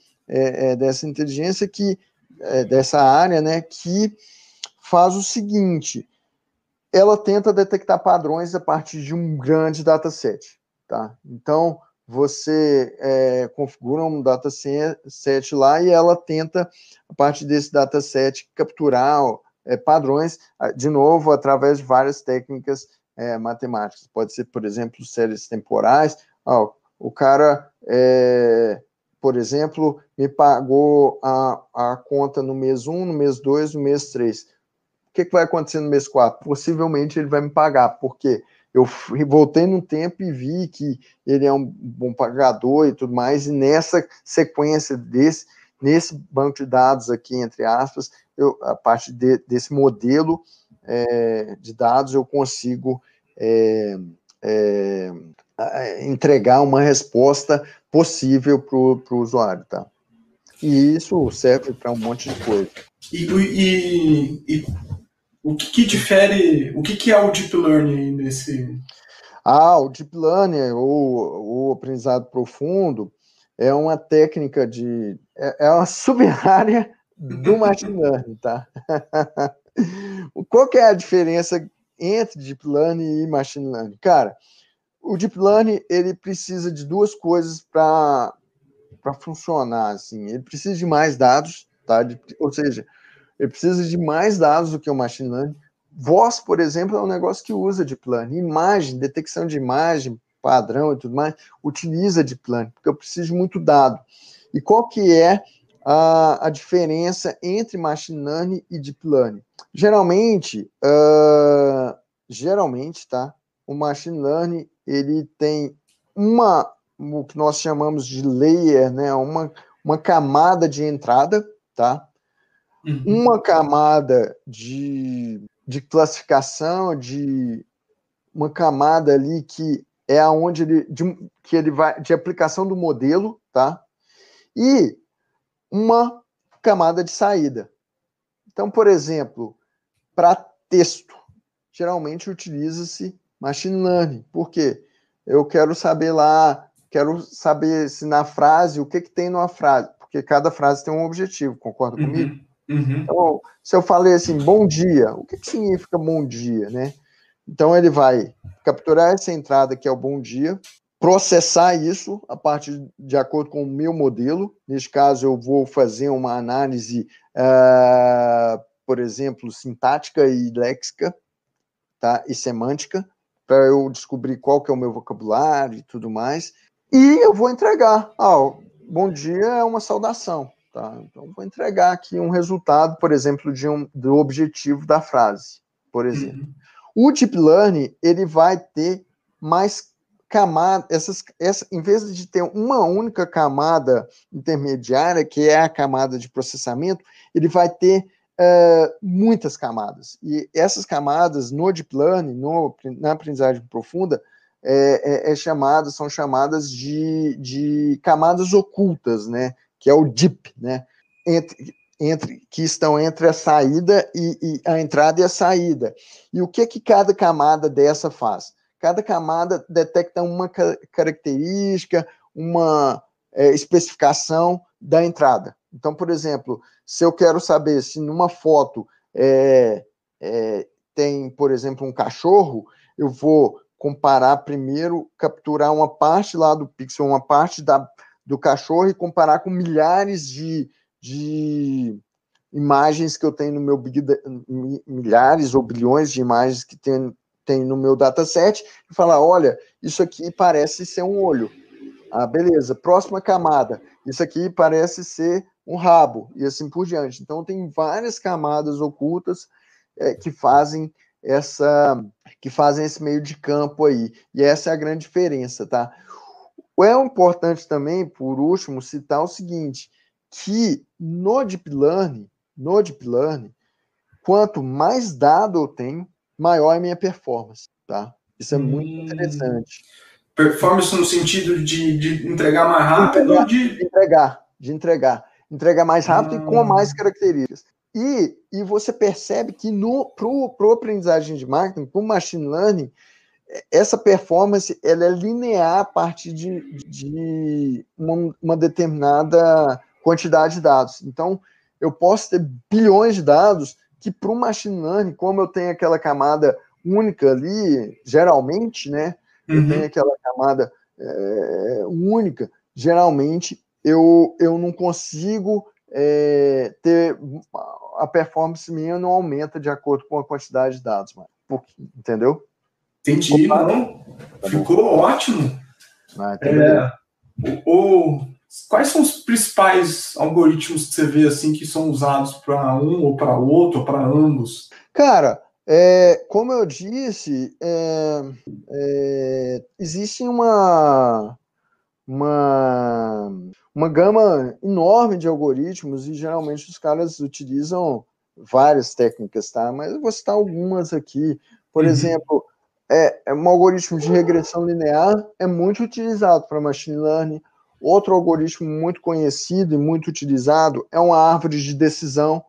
dessa inteligência dessa área, né, que faz o seguinte, ela tenta detectar padrões a partir de um grande dataset, tá? Então, você configura um dataset lá e ela tenta, a partir desse dataset, capturar padrões, de novo, através de várias técnicas matemáticas. Pode ser, por exemplo, séries temporais. O cara, por exemplo, me pagou a conta no mês 1, no mês 2, no mês 3. O que vai acontecer no mês 4? Possivelmente ele vai me pagar, porque eu voltei no tempo e vi que ele é um bom pagador e tudo mais, e nessa sequência nesse banco de dados aqui, entre aspas, a partir desse modelo de dados, eu consigo entregar uma resposta possível para o usuário, tá? E isso serve para um monte de coisa. E o que difere, o que é o Deep Learning nesse... O Deep Learning, ou o aprendizado profundo, é uma técnica é uma sub-área do Machine Learning, tá? Qual que é a diferença entre Deep Learning e Machine Learning? Cara, o Deep Learning, ele precisa de duas coisas para funcionar, assim. Ele precisa de mais dados, tá? Ou seja, ele precisa de mais dados do que o Machine Learning. Voz, por exemplo, é um negócio que usa Deep Learning. Imagem, detecção de imagem, padrão e tudo mais, utiliza Deep Learning, porque eu preciso de muito dado. E qual que é a diferença entre Machine Learning e Deep Learning? Geralmente, tá? O Machine Learning, ele tem o que nós chamamos de layer, né? Uma camada de entrada, tá? Uma camada de classificação, uma camada ali que é aonde ele vai de aplicação do modelo, tá? E uma camada de saída. Então, por exemplo, para texto, geralmente utiliza-se machine learning. Por quê? Eu quero saber se na frase, o que tem numa frase, porque cada frase tem um objetivo, concorda comigo? Então, se eu falei assim, bom dia, o que significa bom dia, né? Então, ele vai capturar essa entrada, que é o bom dia, processar isso de acordo com o meu modelo. Neste caso, eu vou fazer uma análise, por exemplo, sintática e léxica, tá? E semântica, para eu descobrir qual que é o meu vocabulário e tudo mais. E eu vou entregar. Bom dia é uma saudação. Tá? Então, vou entregar aqui um resultado, por exemplo, do objetivo da frase, por exemplo. O Deep Learning, ele vai ter mais camadas, em vez de ter uma única camada intermediária, que é a camada de processamento, ele vai ter muitas camadas. E essas camadas, no Deep Learning, na aprendizagem profunda, são chamadas de camadas ocultas, né? Que é o deep, né? Que estão entre a saída e a entrada e a saída. E o que cada camada dessa faz? Cada camada detecta uma característica, uma especificação da entrada. Então, por exemplo, se eu quero saber se numa foto tem, por exemplo, um cachorro, eu vou comparar primeiro, capturar uma parte lá do pixel, uma parte do cachorro e comparar com milhares de imagens que eu tenho no meu milhares ou bilhões de imagens que tem no meu dataset e falar, olha, isso aqui parece ser um olho. Beleza, próxima camada, isso aqui parece ser um rabo, e assim por diante. Então, tem várias camadas ocultas que fazem esse meio de campo aí. E essa é a grande diferença, tá? É importante também, por último, citar o seguinte, que no Deep Learning, quanto mais dado eu tenho, maior é a minha performance, tá? Isso é muito interessante. Performance no sentido de entregar mais rápido? De entregar mais rápido e com mais características. E você percebe que pro aprendizagem de máquina, pro machine learning, essa performance ela é linear a partir de uma determinada quantidade de dados. Então, eu posso ter bilhões de dados que para o machine learning, como eu tenho aquela camada única ali, geralmente, né? Eu tenho aquela camada única, geralmente eu não consigo ter a performance minha não aumenta de acordo com a quantidade de dados, entendeu? Entendi, não. Ficou ótimo. Quais são os principais algoritmos que você vê assim que são usados para um ou para outro ou para ambos? Cara, como eu disse, existe uma gama enorme de algoritmos e geralmente os caras utilizam várias técnicas, tá? Mas eu vou citar algumas aqui. Por exemplo, um algoritmo de regressão linear é muito utilizado para machine learning. Outro algoritmo muito conhecido e muito utilizado é uma árvore de decisão,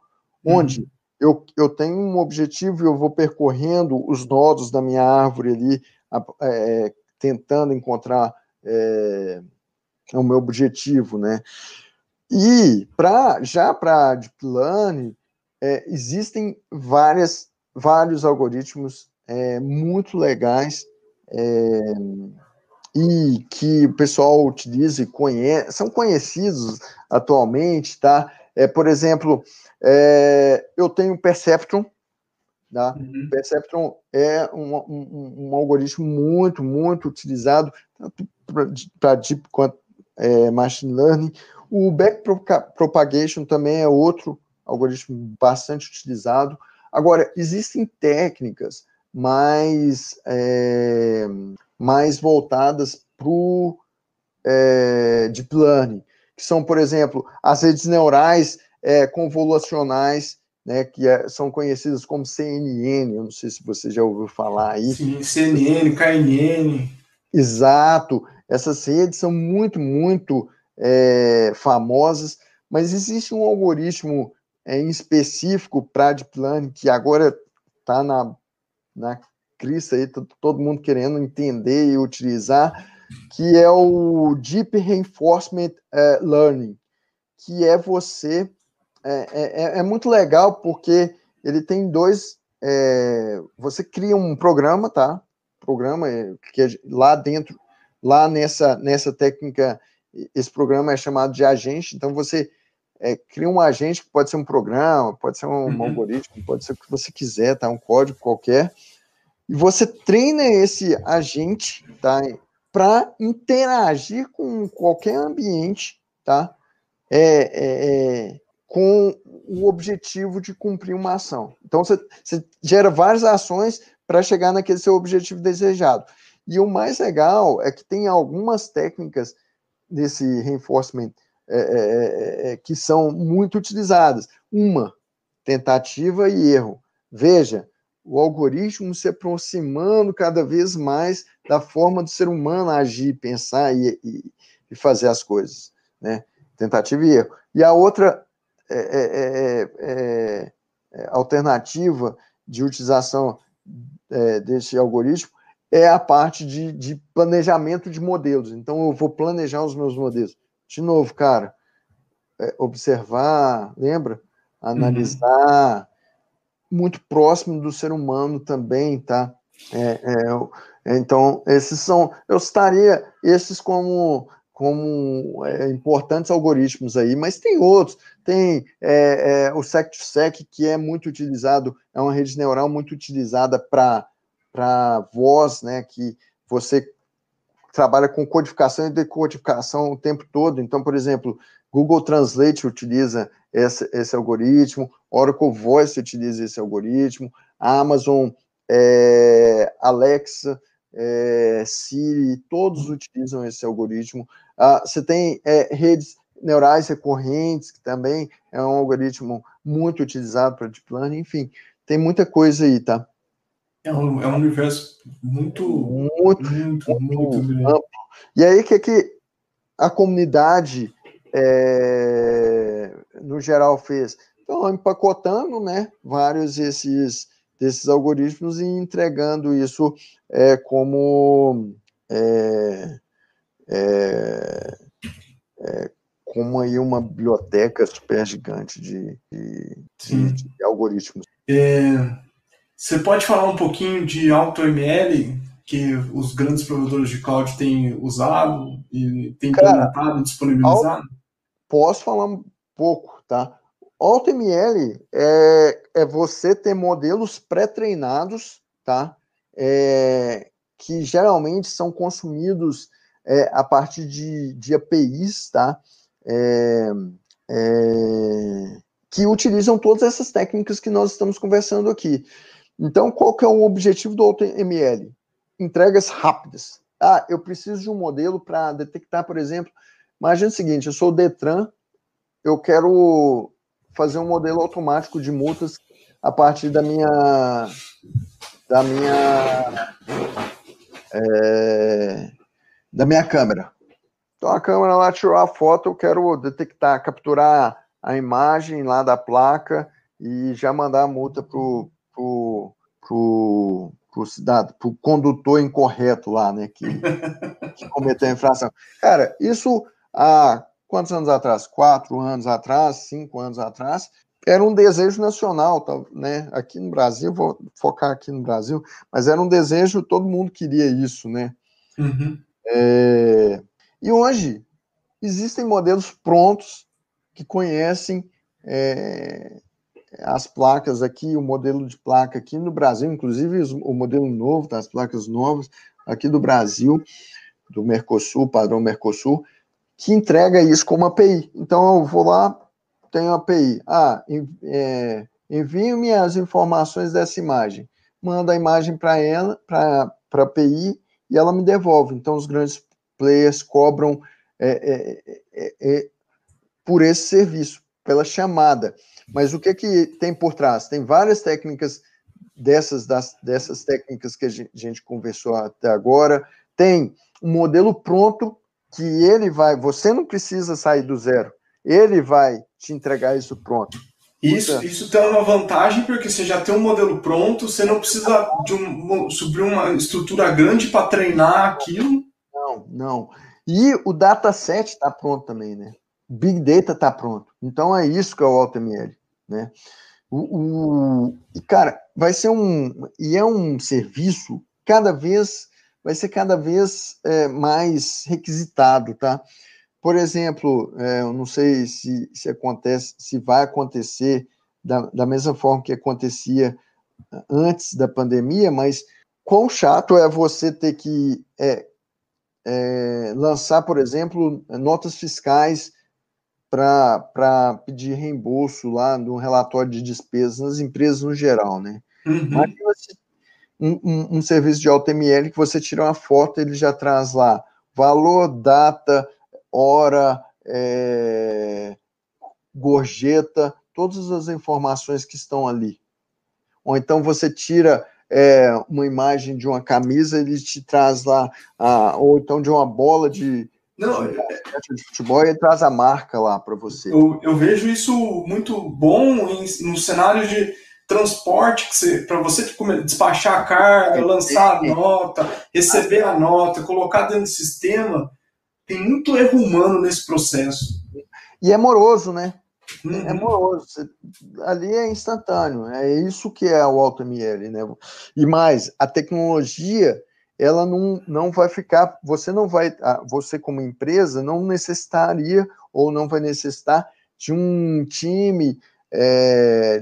onde eu tenho um objetivo e eu vou percorrendo os nodos da minha árvore ali, tentando encontrar o meu objetivo, né? E já para Deep Learning, existem vários algoritmos muito legais e que o pessoal utiliza e conhece, são conhecidos atualmente, tá? Por exemplo, eu tenho o Perceptron, tá? O Perceptron é um algoritmo muito, muito utilizado tanto para Deep quanto Machine Learning. O Backpropagation também é outro algoritmo bastante utilizado. Agora, existem técnicas mais voltadas para o Deep Learning, que são, por exemplo, as redes neurais convolucionais, né, que são conhecidas como CNN, eu não sei se você já ouviu falar aí. Sim, CNN, KNN. Exato, essas redes são muito, muito famosas, mas existe um algoritmo em específico para Deep Learning que agora está na crista aí, todo mundo querendo entender e utilizar, que é o Deep Reinforcement Learning, que é você... É muito legal porque ele tem você cria um programa, tá? Programa que é lá dentro, lá nessa técnica, esse programa é chamado de agente, então você cria um agente que pode ser um programa, pode ser um algoritmo, pode ser o que você quiser, tá? Um código qualquer, e você treina esse agente, tá? Para interagir com qualquer ambiente, tá? Com o objetivo de cumprir uma ação. Então, você gera várias ações para chegar naquele seu objetivo desejado. E o mais legal é que tem algumas técnicas desse reinforcement que são muito utilizadas. Uma, tentativa e erro. Veja, o algoritmo se aproximando cada vez mais da forma do ser humano agir, pensar e fazer as coisas, né? Tentativa e erro. E a outra alternativa de utilização desse algoritmo é a parte de planejamento de modelos. Então, eu vou planejar os meus modelos. De novo, cara, observar, lembra? Analisar, muito próximo do ser humano também, tá? Então, eu citaria esses como importantes algoritmos aí, mas tem outros, tem o Sec2Sec, que é muito utilizado, é uma rede neural muito utilizada para voz, né, que você trabalha com codificação e decodificação o tempo todo. Então, por exemplo, Google Translate utiliza esse algoritmo, Oracle Voice utiliza esse algoritmo, Amazon, Alexa, Siri, todos utilizam esse algoritmo. Você tem redes neurais recorrentes, que também é um algoritmo muito utilizado para Deep Learning, enfim, tem muita coisa aí, tá? É um universo muito grande. Amplo. E aí, o que a comunidade, no geral, fez? Então, empacotando, né, vários desses algoritmos e entregando isso como aí uma biblioteca super gigante de algoritmos. Você pode falar um pouquinho de AutoML, que os grandes provedores de cloud têm usado e têm implementado e disponibilizado? Posso falar um pouco, tá? AutoML é você ter modelos pré-treinados, tá? Que geralmente são consumidos a partir de APIs, tá? Que utilizam todas essas técnicas que nós estamos conversando aqui. Então, qual que é o objetivo do AutoML? Entregas rápidas. Eu preciso de um modelo para detectar, por exemplo, imagina o seguinte, eu sou o Detran, eu quero fazer um modelo automático de multas a partir da minha câmera. Então a câmera lá tirou a foto, eu quero detectar, capturar a imagem lá da placa e já mandar a multa pro cidadão, pro condutor incorreto lá, né, que cometeu a infração. Cara, isso há quantos anos atrás? 4 anos atrás, 5 anos atrás, era um desejo nacional, né? Aqui no Brasil, vou focar aqui no Brasil, mas era um desejo, todo mundo queria isso, né? Uhum. E hoje existem modelos prontos que conhecem as placas aqui, o modelo de placa aqui no Brasil, inclusive o modelo novo das placas novas aqui do Brasil, do Mercosul, padrão Mercosul, que entrega isso como API. Então eu vou lá, tenho API. Envie-me as informações dessa imagem. Manda a imagem para ela, para a API, e ela me devolve. Então os grandes players cobram por esse serviço, pela chamada. Mas o que tem por trás? Tem várias técnicas dessas técnicas que a gente conversou até agora. Tem um modelo pronto que você não precisa sair do zero, ele vai te entregar isso pronto. Isso tem uma vantagem porque você já tem um modelo pronto, você não precisa subir uma estrutura grande para treinar aquilo. Não. E o dataset está pronto também, né? Big Data está pronto. Então é isso que é o AutoML, né? E, cara, vai ser um serviço vai ser cada vez mais requisitado, tá? Por exemplo, eu não sei se vai acontecer da mesma forma que acontecia antes da pandemia, mas quão chato é você ter que lançar, por exemplo, notas fiscais para pedir reembolso lá no relatório de despesas nas empresas no geral, né? Uhum. Imagina um serviço de AutoML que você tira uma foto, ele já traz lá valor, data, hora, gorjeta, todas as informações que estão ali. Ou então você tira uma imagem de uma camisa, ele te traz lá, ou então de uma bola de futebol, e ele traz a marca lá para você. Eu vejo isso muito bom no cenário de transporte, para você despachar a carga, lançar a nota, receber a nota, colocar dentro do sistema, tem muito erro humano nesse processo. E é moroso, né? É moroso. Ali é instantâneo. É isso que é o AutoML, né? E mais, a tecnologia, ela não vai ficar. Você como empresa não necessitaria ou não vai necessitar de um time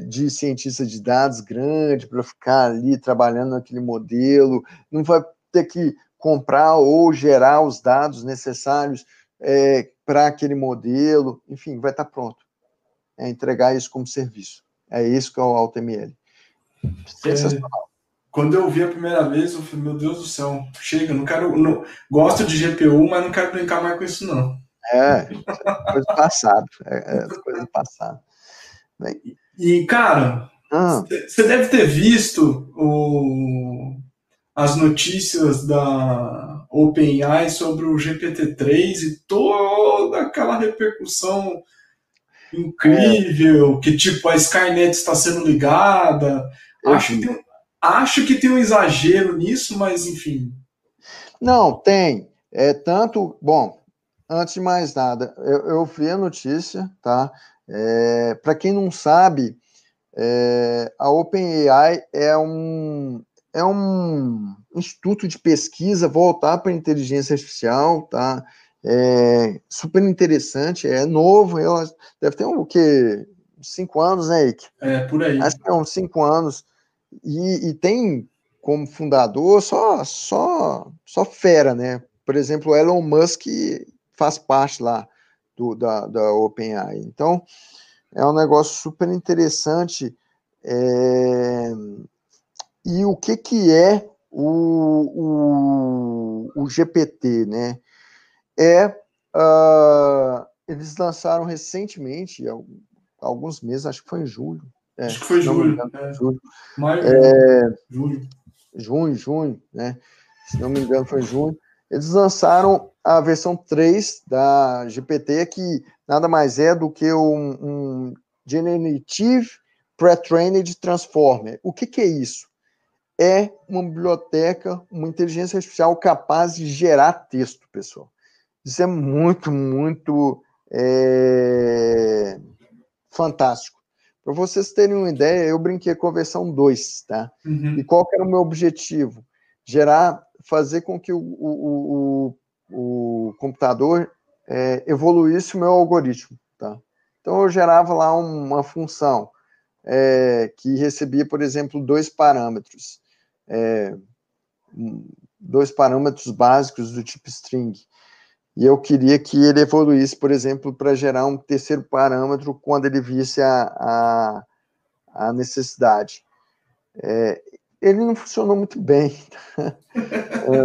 de cientista de dados grande para ficar ali trabalhando naquele modelo. Não vai ter que comprar ou gerar os dados necessários para aquele modelo. Enfim, vai estar pronto. Entregar isso como serviço. É isso que é o AutoML. Sensacional. Quando eu vi a primeira vez, eu falei, meu Deus do céu, chega, gosto de GPU, mas não quero brincar mais com isso, não. Coisa do passado. Coisa do passado. E, cara, você deve ter visto as notícias da OpenAI sobre o GPT-3 e toda aquela repercussão incrível, que tipo, a Skynet está sendo ligada. Acho que tem um exagero nisso, mas enfim. Não, tem. Bom, antes de mais nada, eu vi a notícia, tá? Para quem não sabe, a OpenAI é um instituto de pesquisa voltado para a inteligência artificial, tá? Super interessante, é novo, ela deve ter o quê? 5 anos, né, Ike? Por aí. Acho que é uns 5 anos. E tem como fundador só fera, né? Por exemplo, o Elon Musk faz parte lá da OpenAI. Então, é um negócio super interessante. E o que é o GPT, né? Eles lançaram recentemente, alguns meses, acho que foi em julho. Acho que foi julho. Julho. Maio, julho. Junho, né? Se não me engano, foi em junho. eles lançaram a versão 3 da GPT, que nada mais é do que um Generative Pre-Trained Transformer. O que é isso? É uma biblioteca, uma inteligência artificial capaz de gerar texto, pessoal. Isso é muito, muito fantástico. Para vocês terem uma ideia, eu brinquei com a versão 2, tá? Uhum. E qual que era o meu objetivo? Fazer com que o computador evoluísse o meu algoritmo, tá? Então, eu gerava lá uma função que recebia, por exemplo, dois parâmetros básicos do tipo string. E eu queria que ele evoluísse, por exemplo, para gerar um terceiro parâmetro quando ele visse a necessidade. Ele não funcionou muito bem,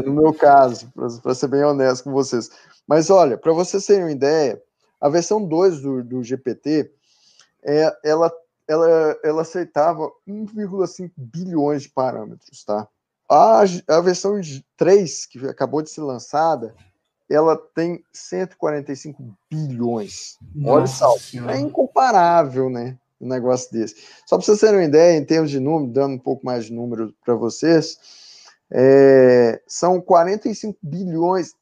no meu caso, para ser bem honesto com vocês. Mas, olha, para vocês terem uma ideia, a versão 2 do GPT, ela aceitava 1,5 bilhões de parâmetros, tá? A versão 3, que acabou de ser lançada, ela tem 145 bilhões. Olha o salto. É incomparável, né? Um negócio desse. Só para vocês terem uma ideia, em termos de número, dando um pouco mais de número para vocês, são 45 bilhões.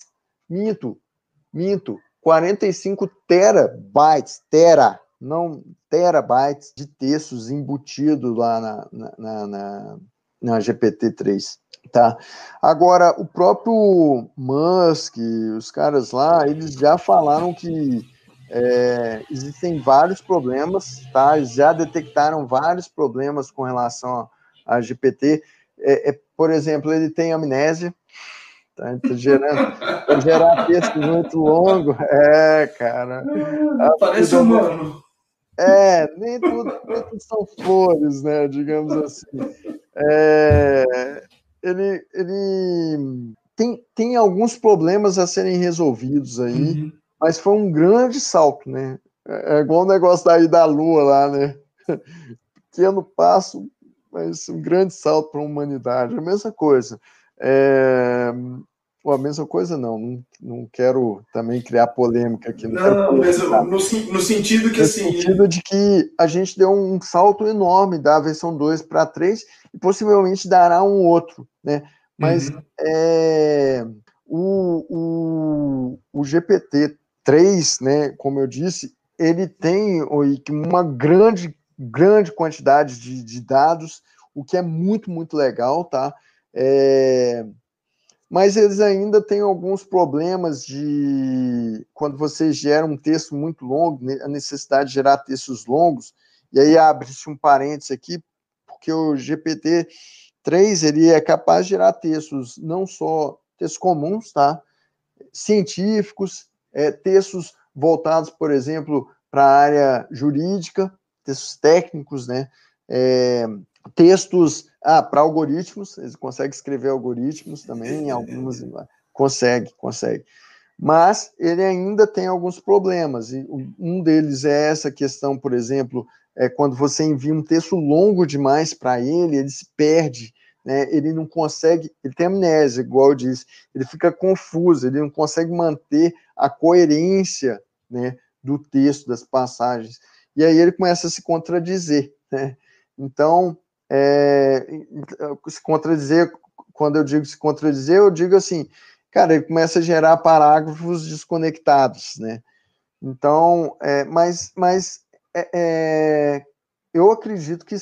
Minto. 45 terabytes. Não terabytes de textos embutidos lá na GPT-3. Tá. Agora, o próprio Musk, os caras lá, eles já falaram que existem vários problemas, tá? Eles já detectaram vários problemas com relação a GPT. Por exemplo, ele tem amnésia, tá? Então, gerar texto muito longo. Cara. Parece humano. Nem tudo são flores, né? Digamos assim. Ele tem alguns problemas a serem resolvidos aí, mas foi um grande salto, né? É igual o negócio daí da Lua lá, né? Pequeno passo, mas um grande salto para a humanidade. A mesma coisa. A mesma coisa não quero também criar polêmica aqui. Não, mas no sentido que assim... No sentido de que a gente deu um salto enorme da versão 2 para 3 e possivelmente dará um outro, né? Mas o GPT-3, né, como eu disse, ele tem uma grande quantidade de dados, o que é muito, muito legal, tá? Mas eles ainda têm alguns problemas quando você gera um texto muito longo, a necessidade de gerar textos longos, e aí abre-se um parênteses aqui, porque o GPT-3 ele é capaz de gerar textos, não só textos comuns, tá? Científicos, textos voltados, por exemplo, para a área jurídica, textos técnicos, né? Textos para algoritmos, eles conseguem escrever algoritmos também, alguns consegue. Mas ele ainda tem alguns problemas, e um deles é essa questão, por exemplo, quando você envia um texto longo demais para ele se perde, né? Ele não consegue, ele tem amnésia, igual eu disse, ele fica confuso, ele não consegue manter a coerência, né, do texto, das passagens, e aí ele começa a se contradizer, né? Então, se contradizer, quando eu digo se contradizer, eu digo assim, cara, ele começa a gerar parágrafos desconectados, né? Então, mas eu acredito que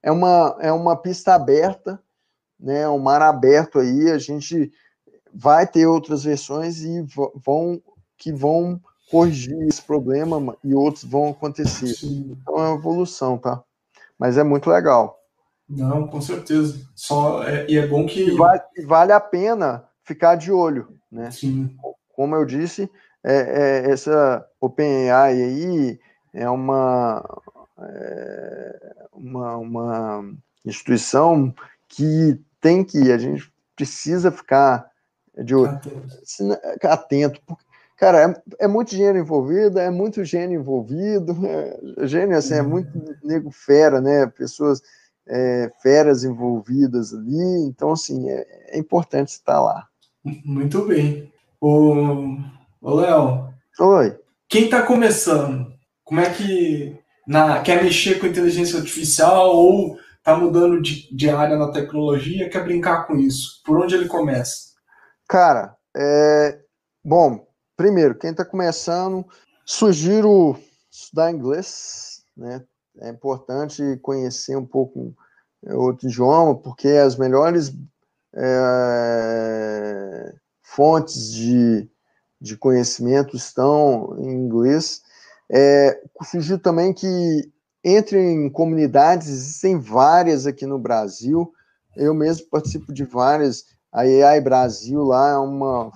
é uma pista aberta, né? Um mar aberto aí, a gente vai ter outras versões e vão corrigir esse problema e outros vão acontecer. Sim. Então é uma evolução, tá? Mas é muito legal. Não, com certeza. E é bom que... Vale a pena ficar de olho, né? Sim. Como eu disse, essa OpenAI aí é uma instituição que a gente precisa ficar de olho, atento. Cara, é muito dinheiro envolvido, é muito gênio envolvido, gênio assim, é muito nego fera, né? Pessoas feras envolvidas ali, então assim, é importante estar lá. Muito bem. Ô Léo, Oi. quem está começando, como é que quer mexer com inteligência artificial ou está mudando de área na tecnologia, quer brincar com isso? Por onde ele começa? Cara, bom, primeiro, quem está começando, sugiro estudar inglês, né? É importante conhecer um pouco outro idioma, porque as melhores fontes de conhecimento estão em inglês. Sugiro também que entre em comunidades, existem várias aqui no Brasil, eu mesmo participo de várias. A AI Brasil lá é uma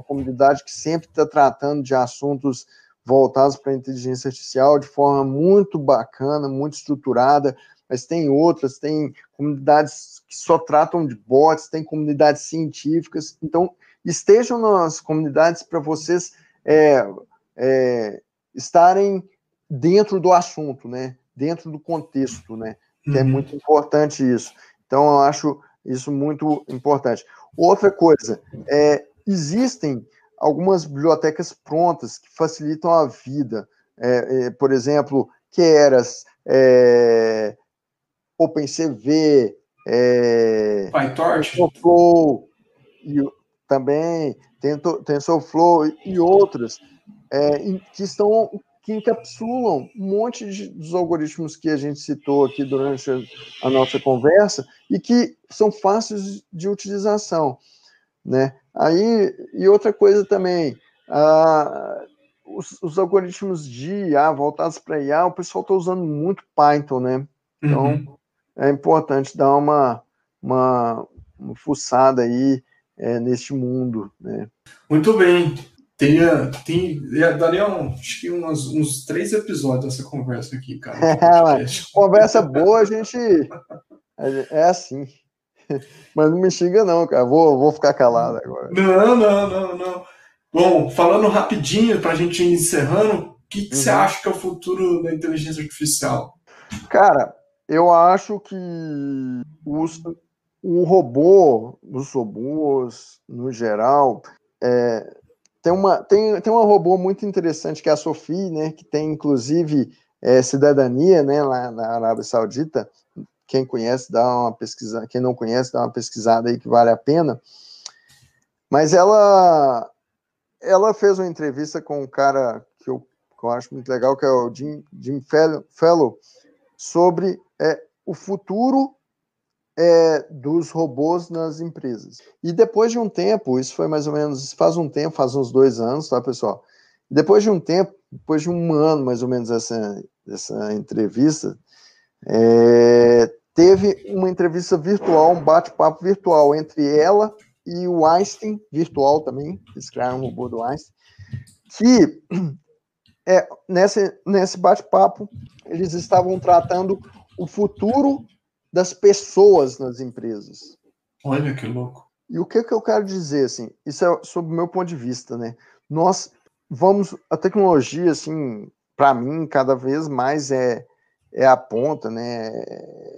comunidade que sempre está tratando de assuntos voltados para a inteligência artificial de forma muito bacana, muito estruturada, mas tem outras, tem comunidades que só tratam de bots, tem comunidades científicas, então estejam nas comunidades para vocês estarem dentro do assunto, né? Dentro do contexto, né? Que é muito importante isso. Então, eu acho isso muito importante. Outra coisa, existem algumas bibliotecas prontas que facilitam a vida. Por exemplo, Keras, OpenCV, PyTorch? TensorFlow, e também TensorFlow e outras, que encapsulam um monte dos algoritmos que a gente citou aqui durante a nossa conversa e que são fáceis de utilização, né? Aí, e outra coisa também, os algoritmos de IA voltados para IA, o pessoal está usando muito Python, né? Então, é importante dar uma fuçada aí neste mundo, né? Muito bem. Daria acho que uns 3 episódios dessa conversa aqui, cara. Conversa boa, a gente é assim. Mas não me xinga não, cara. Vou ficar calado agora. Não. Bom, falando rapidinho, para a gente ir encerrando, o que você acha que é o futuro da inteligência artificial? Cara, eu acho que os robôs, no geral, tem uma robô muito interessante que é a Sophie, né, que tem inclusive cidadania, né, lá na Arábia Saudita. Quem conhece, dá uma pesquisa. Quem não conhece, dá uma pesquisada aí que vale a pena. Mas ela fez uma entrevista com um cara que eu acho muito legal, que é o Jim Fellow, sobre o futuro dos robôs nas empresas. E depois de um tempo, isso foi mais ou menos, faz uns 2 anos, tá, pessoal? Depois de um tempo, depois de um ano, mais ou menos, essa entrevista, teve uma entrevista virtual, um bate-papo virtual entre ela e o Einstein, virtual também, eles criaram um robô do Einstein, que nesse bate-papo eles estavam tratando o futuro das pessoas nas empresas. Olha que louco. E o que eu quero dizer, assim, isso é sob o meu ponto de vista, né? A tecnologia, assim, para mim, cada vez mais é a ponta, né?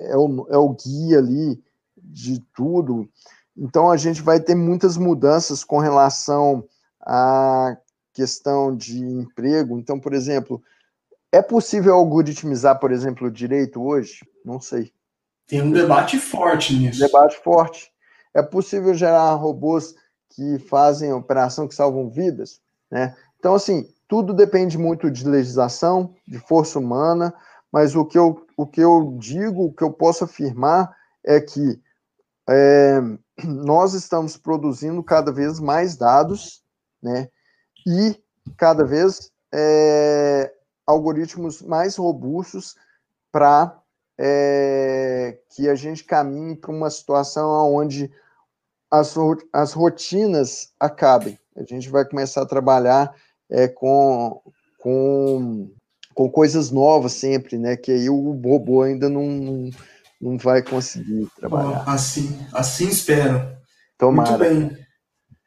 É o guia ali de tudo. Então, a gente vai ter muitas mudanças com relação à questão de emprego. Então, por exemplo, é possível algoritmizar, por exemplo, o direito hoje? Não sei. Tem um debate forte nisso. Debate forte. É possível gerar robôs que fazem operação que salvam vidas, né? Então, assim, tudo depende muito de legislação, de força humana, mas o que eu digo, o que eu posso afirmar é que nós estamos produzindo cada vez mais dados, né? E cada vez algoritmos mais robustos para que a gente caminhe para uma situação onde as rotinas acabem. A gente vai começar a trabalhar com coisas novas sempre, né? Que aí o robô ainda não vai conseguir trabalhar. Bom, assim espero. Tomara. Muito bem.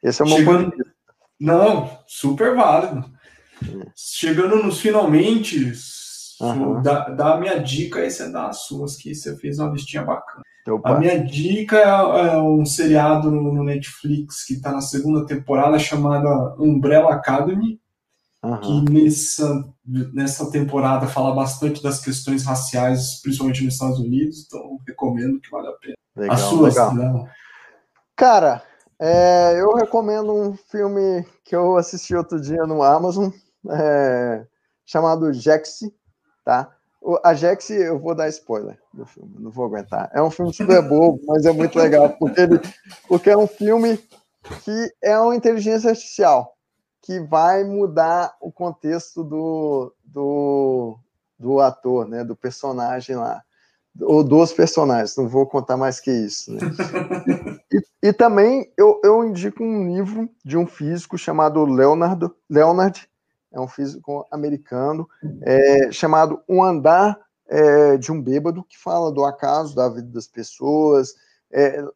Esse é o meu ponto de vista. Não, super válido. Chegando nos finalmente, da minha dica aí você dá as suas, que você fez uma listinha bacana. A minha dica é um seriado no Netflix que está na segunda temporada, chamada Umbrella Academy, que nessa temporada fala bastante das questões raciais, principalmente nos Estados Unidos, então recomendo, que vale a pena. Legal, as suas, legal. Não? Cara, eu recomendo um filme que eu assisti outro dia no Amazon, chamado Jaxi, tá? A Jaxi, eu vou dar spoiler do filme, não vou aguentar. É um filme super bobo, mas é muito legal, porque é um filme que é uma inteligência artificial, que vai mudar o contexto do ator, né, do personagem lá, ou dos personagens, não vou contar mais que isso, né? E também eu indico um livro de um físico chamado Leonard, é um físico americano, chamado Um Andar de um Bêbado, que fala do acaso da vida das pessoas,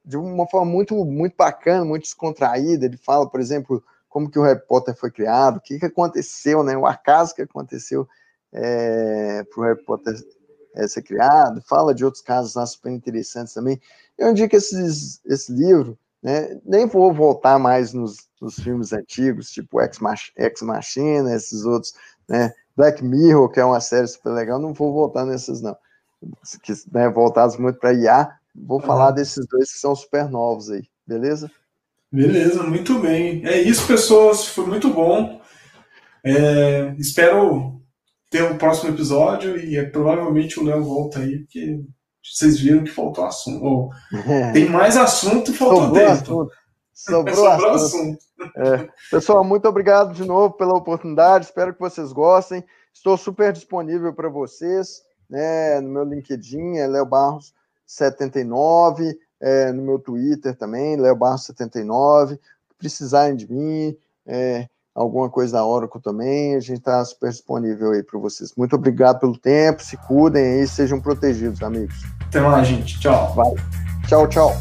de uma forma muito, muito bacana, muito descontraída. Ele fala, por exemplo, como que o Harry Potter foi criado, o que aconteceu, né, o acaso que aconteceu para o Harry Potter ser criado, fala de outros casos lá super interessantes também. Eu indico esse livro, né? Nem vou voltar mais nos filmes antigos, tipo Ex Machina, esses outros, né? Black Mirror, que é uma série super legal, não vou voltar nesses não, que, né, voltados muito para IA. Vou falar desses dois que são super novos aí, beleza? Beleza, muito bem. É isso, pessoas, foi muito bom. Espero ter um próximo episódio e provavelmente o Léo volta aí, porque vocês viram que faltou assunto. Tem mais assunto e faltou tempo. Sobrou assunto. Pessoal, muito obrigado de novo pela oportunidade, espero que vocês gostem. Estou super disponível para vocês, né, no meu LinkedIn, Léo Barros 79, no meu Twitter também, Léo Barros 79. Precisarem de mim, alguma coisa da Oracle também, a gente está super disponível aí para vocês. Muito obrigado pelo tempo, se cuidem aí, sejam protegidos, amigos. Até mais, gente. Tchau. Vai. Tchau, tchau.